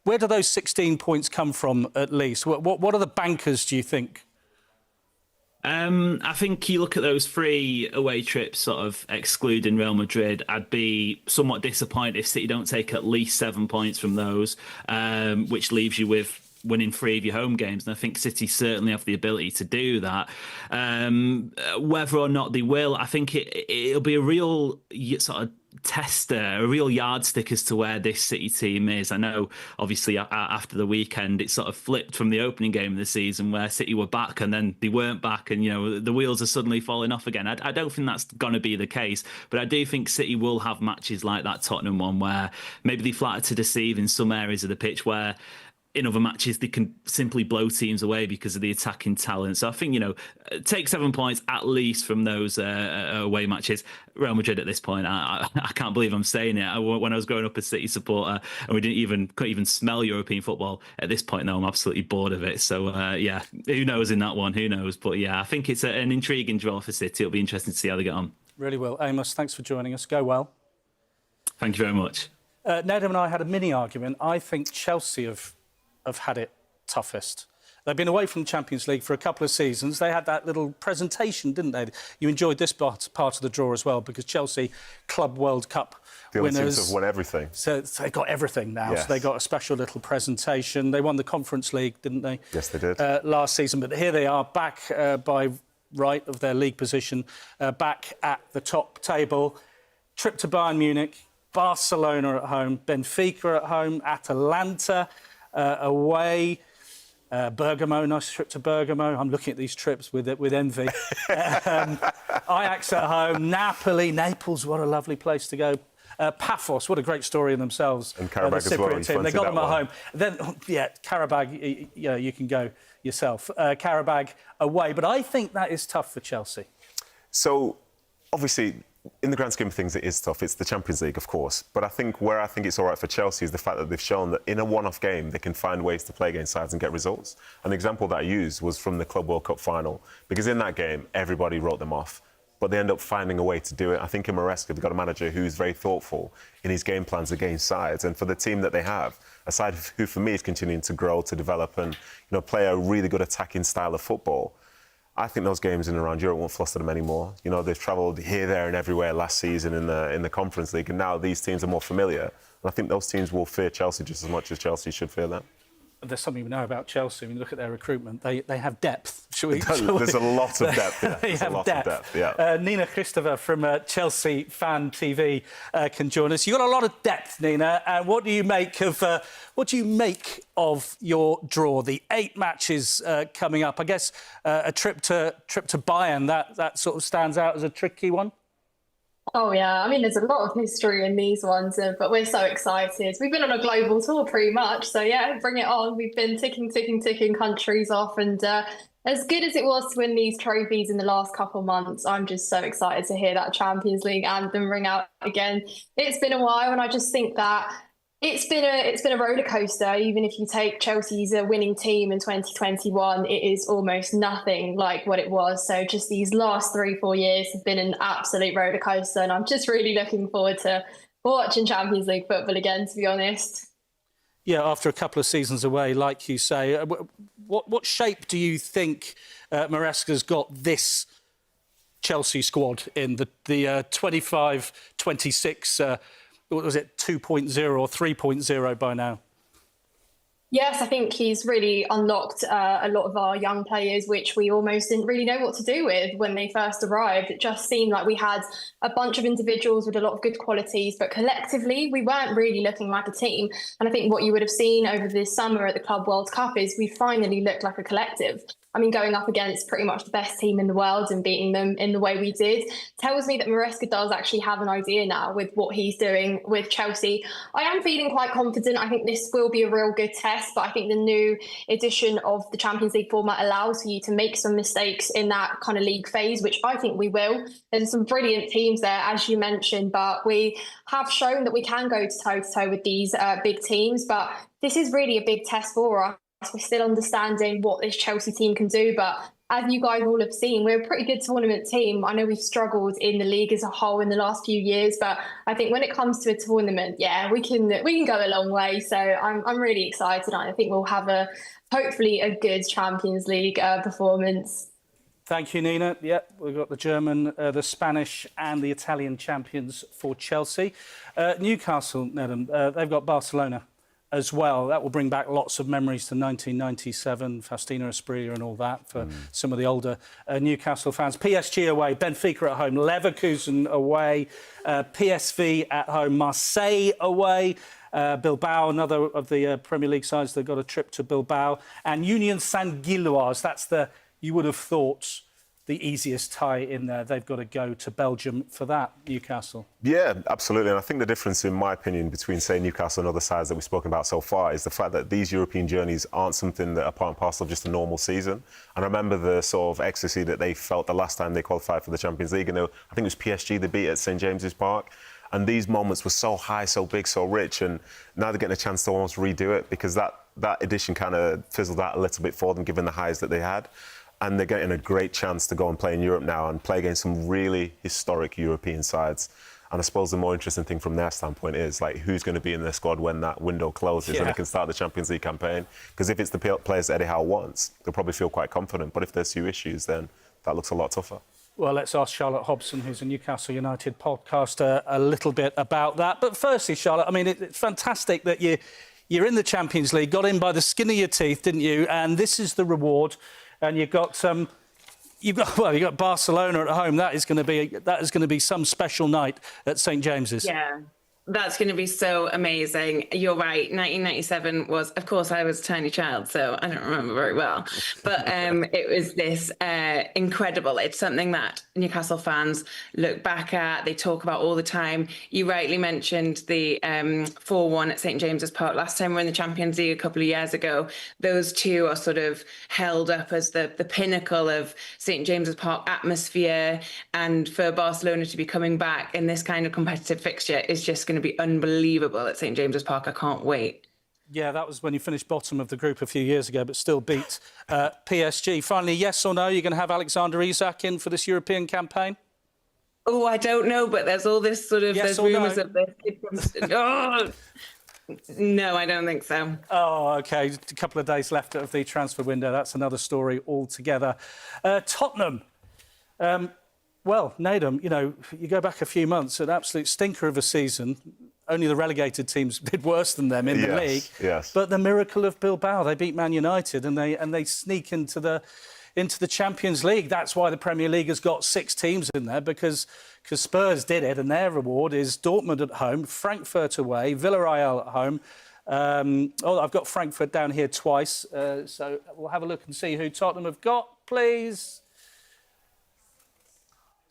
Where do those 16 points come from, at least? What are the bankers, do you think? I think you look at those 3 away trips, sort of excluding Real Madrid, I'd be somewhat disappointed if City don't take at least 7 points from those, which leaves you with winning 3 of your home games. And I think City certainly have the ability to do that. Whether or not they will, I think it'll be a real sort of tester, a real yardstick as to where this City team is. I know, obviously, after the weekend, it sort of flipped from the opening game of the season where City were back and then they weren't back and, the wheels are suddenly falling off again. I don't think that's going to be the case, but I do think City will have matches like that Tottenham one where maybe they flatter to deceive in some areas of the pitch where in other matches, they can simply blow teams away because of the attacking talent. So I think, take 7 points at least from those away matches. Real Madrid at this point, I can't believe I'm saying it. When I was growing up a City supporter and we couldn't even smell European football, at this point now I'm absolutely bored of it. So yeah, who knows in that one? Who knows? But yeah, I think it's an intriguing draw for City. It'll be interesting to see how they get on. Really will. Amos, thanks for joining us. Go well. Thank you very much. Nedum and I had a mini argument. I think Chelsea have had it toughest. They've been away from the Champions League for a couple of seasons. They had that little presentation, didn't they? You enjoyed this part of the draw as well, because Chelsea Club World Cup the winners. The teams have won everything. So they got everything now. Yes. So they got a special little presentation. They won the Conference League, didn't they? Yes, they did. Last season. But here they are, back by right of their league position, back at the top table. Trip to Bayern Munich, Barcelona at home, Benfica at home, Atalanta away, Bergamo, nice trip to Bergamo. I'm looking at these trips with envy. Ajax at home, Naples, what a lovely place to go. Paphos, what a great story in themselves. And Karabakh as well. Team. They got them at home. Then, yeah, Karabakh, you can go yourself. Karabakh away, but I think that is tough for Chelsea. So, obviously, in the grand scheme of things, it is tough. It's the Champions League, of course. But I think it's all right for Chelsea is the fact that they've shown that in a one-off game, they can find ways to play against sides and get results. An example that I used was from the Club World Cup final, because in that game, everybody wrote them off. But they end up finding a way to do it. I think in Maresca, they've got a manager who's very thoughtful in his game plans against sides. And for the team that they have, a side who, for me, is continuing to grow, to develop and play a really good attacking style of football, I think those games in and around Europe won't fluster them anymore. They've travelled here, there and everywhere last season in the Conference League, and now these teams are more familiar. And I think those teams will fear Chelsea just as much as Chelsea should fear them. There's something we know about Chelsea. When you look at their recruitment, they have depth. There's a lot of depth. Yeah. They have depth. Yeah. Nina Christopher from Chelsea Fan TV can join us. You've got a lot of depth, Nina. And what do you make of your draw? The 8 matches coming up. I guess a trip to Bayern that sort of stands out as a tricky one. Oh, yeah. I mean, there's a lot of history in these ones, but we're so excited. We've been on a global tour pretty much. So, yeah, bring it on. We've been ticking countries off. And as good as it was to win these trophies in the last couple of months, I'm just so excited to hear that Champions League anthem ring out again. It's been a while, and I just think that it's been a roller coaster. Even if you take Chelsea's winning team in 2021, it is almost nothing like what it was. So just these last 3-4 years have been an absolute roller coaster, and I'm just really looking forward to watching Champions League football again, to be honest. Yeah, after a couple of seasons away, like you say, what shape do you think Maresca's got this Chelsea squad in the 25-26? What was it, 2.0 or 3.0 by now? Yes, I think he's really unlocked a lot of our young players, which we almost didn't really know what to do with when they first arrived. It just seemed like we had a bunch of individuals with a lot of good qualities, but collectively we weren't really looking like a team. And I think what you would have seen over this summer at the Club World Cup is we finally looked like a collective. I mean, going up against pretty much the best team in the world and beating them in the way we did tells me that Maresca does actually have an idea now with what he's doing with Chelsea. I am feeling quite confident. I think this will be a real good test, but I think the new edition of the Champions League format allows for you to make some mistakes in that kind of league phase, which I think we will. There's some brilliant teams there, as you mentioned, but we have shown that we can go toe-to-toe with these big teams. But this is really a big test for us. We're still understanding what this Chelsea team can do, but as you guys all have seen, we're a pretty good tournament team. I know we've struggled in the league as a whole in the last few years, but I think when it comes to a tournament, yeah, we can go a long way. So I'm really excited. I think we'll have hopefully a good Champions League performance. Thank you, Nina. Yep, we've got the German, the Spanish and the Italian champions for Chelsea. Newcastle, Nedum, they've got Barcelona as well. That will bring back lots of memories to 1997, Faustino Asprilla and all that for some of the older Newcastle fans. PSG away, Benfica at home, Leverkusen away, PSV at home, Marseille away, Bilbao, another of the Premier League sides, they've got a trip to Bilbao, and Union Saint-Gilloise, that's you would have thought, the easiest tie in there. They've got to go to Belgium for that, Newcastle. Yeah, absolutely. And I think the difference, in my opinion, between, say, Newcastle and other sides that we've spoken about so far is the fact that these European journeys aren't something that are part and parcel of just a normal season. And I remember the sort of ecstasy that they felt the last time they qualified for the Champions League. And I think it was PSG they beat at St James's Park. And these moments were so high, so big, so rich. And now they're getting a chance to almost redo it because that edition kind of fizzled out a little bit for them, given the highs that they had. And they're getting a great chance to go and play in Europe now and play against some really historic European sides. And I suppose the more interesting thing from their standpoint is, like, who's going to be in their squad when that window closes and they can start the Champions League campaign. Because if it's the players that Eddie Howe wants, they'll probably feel quite confident. But if there's few issues, then that looks a lot tougher. Well, let's ask Charlotte Hobson, who's a Newcastle United podcaster, a little bit about that. But firstly, Charlotte, I mean, it's fantastic that you're in the Champions League, got in by the skin of your teeth, didn't you? And this is the reward. And you've got Barcelona at home. That is going to be some special night at St James's. Yeah. That's going to be so amazing. You're right. 1997 was, of course, I was a tiny child, so I don't remember very well. But it was this incredible. It's something that Newcastle fans look back at. They talk about all the time. You rightly mentioned the 4-1 at St James's Park last time we were in the Champions League a couple of years ago. Those two are sort of held up as the pinnacle of St James's Park atmosphere. And for Barcelona to be coming back in this kind of competitive fixture is just going to be unbelievable at St James's Park. I can't wait. Yeah, that was when you finished bottom of the group a few years ago, but still beat PSG. Finally, yes or no, you're going to have Alexander Isak in for this European campaign? Oh, I don't know, but there's all this sort of... Yes there's rumours of this. Oh, no, I don't think so. Oh, OK. A couple of days left of the transfer window. That's another story altogether. Tottenham. Well, Nedum, you know, you go back a few months, an absolute stinker of a season. Only the relegated teams did worse than them in the league. Yes. But the miracle of Bilbao, they beat Man United and they sneak into the Champions League. That's why the Premier League has got 6 teams in there, because Spurs did it, and their reward is Dortmund at home, Frankfurt away, Villarreal at home. I've got Frankfurt down here twice, so we'll have a look and see who Tottenham have got, please.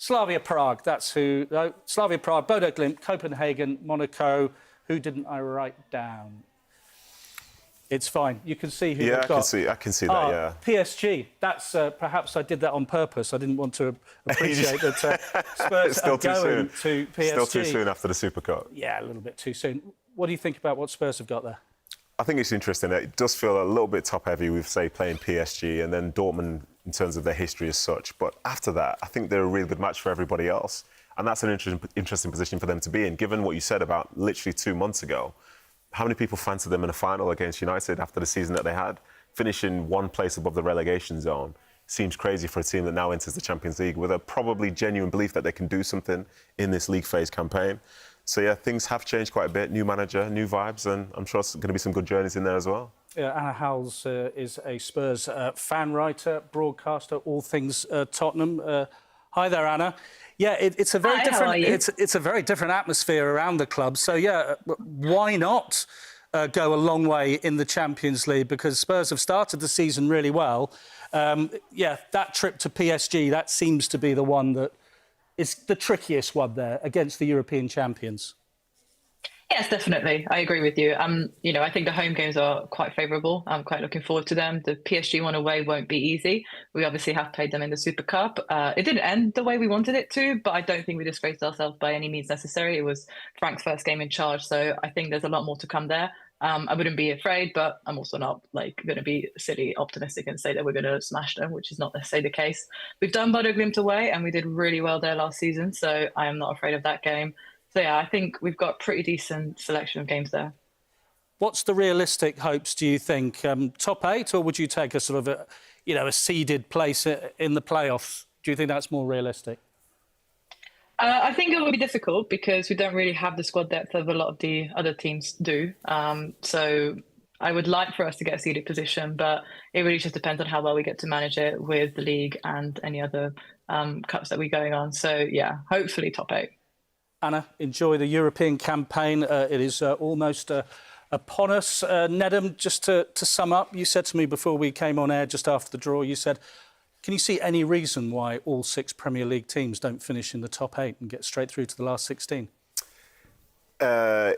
Slavia Prague, that's who. No, Slavia Prague, Bodo Glimt, Copenhagen, Monaco. Who didn't I write down? It's fine. You can see who they've got. I can see that, yeah. PSG. That's perhaps I did that on purpose. I didn't want to appreciate that Spurs are going to PSG. Still too soon after the Super Cup. Yeah, a little bit too soon. What do you think about what Spurs have got there? I think it's interesting. It does feel a little bit top-heavy with, say, playing PSG and then Dortmund in terms of their history as such. But after that, I think they're a really good match for everybody else. And that's an interesting position for them to be in, given what you said about literally 2 months ago. How many people fancied them in a final against United after the season that they had? Finishing one place above the relegation zone seems crazy for a team that now enters the Champions League with a probably genuine belief that they can do something in this league phase campaign. So, yeah, things have changed quite a bit. New manager, new vibes, and I'm sure it's going to be some good journeys in there as well. Yeah, Anna Howells is a Spurs fan writer, broadcaster, all things Tottenham. Hi there, Anna. Yeah, it's a very different. It's a very different atmosphere around the club. So yeah, why not go a long way in the Champions League? Because Spurs have started the season really well. Yeah, that trip to PSG, that seems to be the one that is the trickiest one there against the European champions. Yes, definitely. I agree with you. You know, I think the home games are quite favourable. I'm quite looking forward to them. The PSG one away won't be easy. We obviously have played them in the Super Cup. It didn't end the way we wanted it to, but I don't think we disgraced ourselves by any means necessary. It was Frank's first game in charge, so I think there's a lot more to come there. I wouldn't be afraid, but I'm also not going to be silly optimistic and say that we're going to smash them, which is not necessarily the case. We've done Bodo Glimt away, and we did really well there last season, so I am not afraid of that game. So, yeah, I think we've got a pretty decent selection of games there. What's the realistic hopes, do you think? Top 8, or would you take a sort of a seeded place in the playoffs? Do you think that's more realistic? I think it will be difficult because we don't really have the squad depth of a lot of the other teams do. So I would like for us to get a seeded position, but it really just depends on how well we get to manage it with the league and any other cups that we're going on. So, yeah, hopefully top 8. Anna, enjoy the European campaign. It is almost upon us. Nedum, just to sum up, you said to me before we came on air, just after the draw, you said, Can you see any reason why all 6 Premier League teams don't finish in the top 8 and get straight through to the last 16?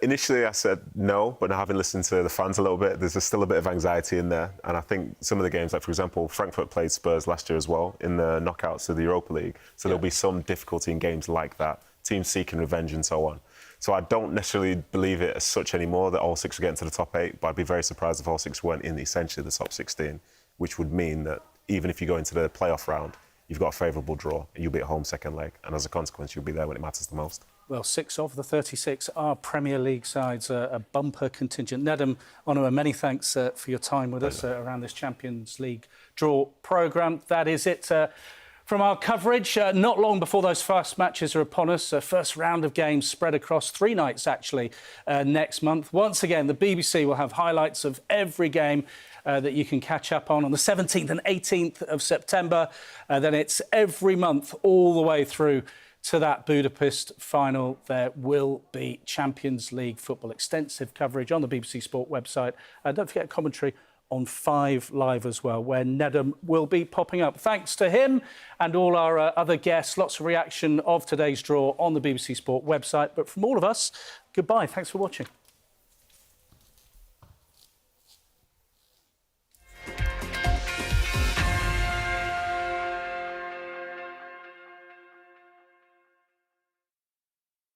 Initially, I said no, but now having listened to the fans a little bit, there's still a bit of anxiety in there. And I think some of the games, like, for example, Frankfurt played Spurs last year as well in the knockouts of the Europa League. So there'll be some difficulty in games like that, teams seeking revenge and so on. So I don't necessarily believe it as such anymore, that all 6 are getting to the top 8, but I'd be very surprised if all 6 weren't in essentially the top 16, which would mean that even if you go into the playoff round, you've got a favourable draw, and you'll be at home second leg, and as a consequence, you'll be there when it matters the most. Well, 6 of the 36 are Premier League sides, a bumper contingent. Nedum, Onuoha, many thanks for your time with us around this Champions League draw programme. That is it from our coverage. Not long before those first matches are upon us, first round of games spread across 3 nights, actually, next month. Once again, the BBC will have highlights of every game that you can catch up on the 17th and 18th of September. Then it's every month all the way through to that Budapest final. There will be Champions League football. Extensive coverage on the BBC Sport website. Don't forget commentary on 5 Live as well, where Nedum will be popping up. Thanks to him and all our other guests. Lots of reaction of today's draw on the BBC Sport website. But from all of us, goodbye. Thanks for watching.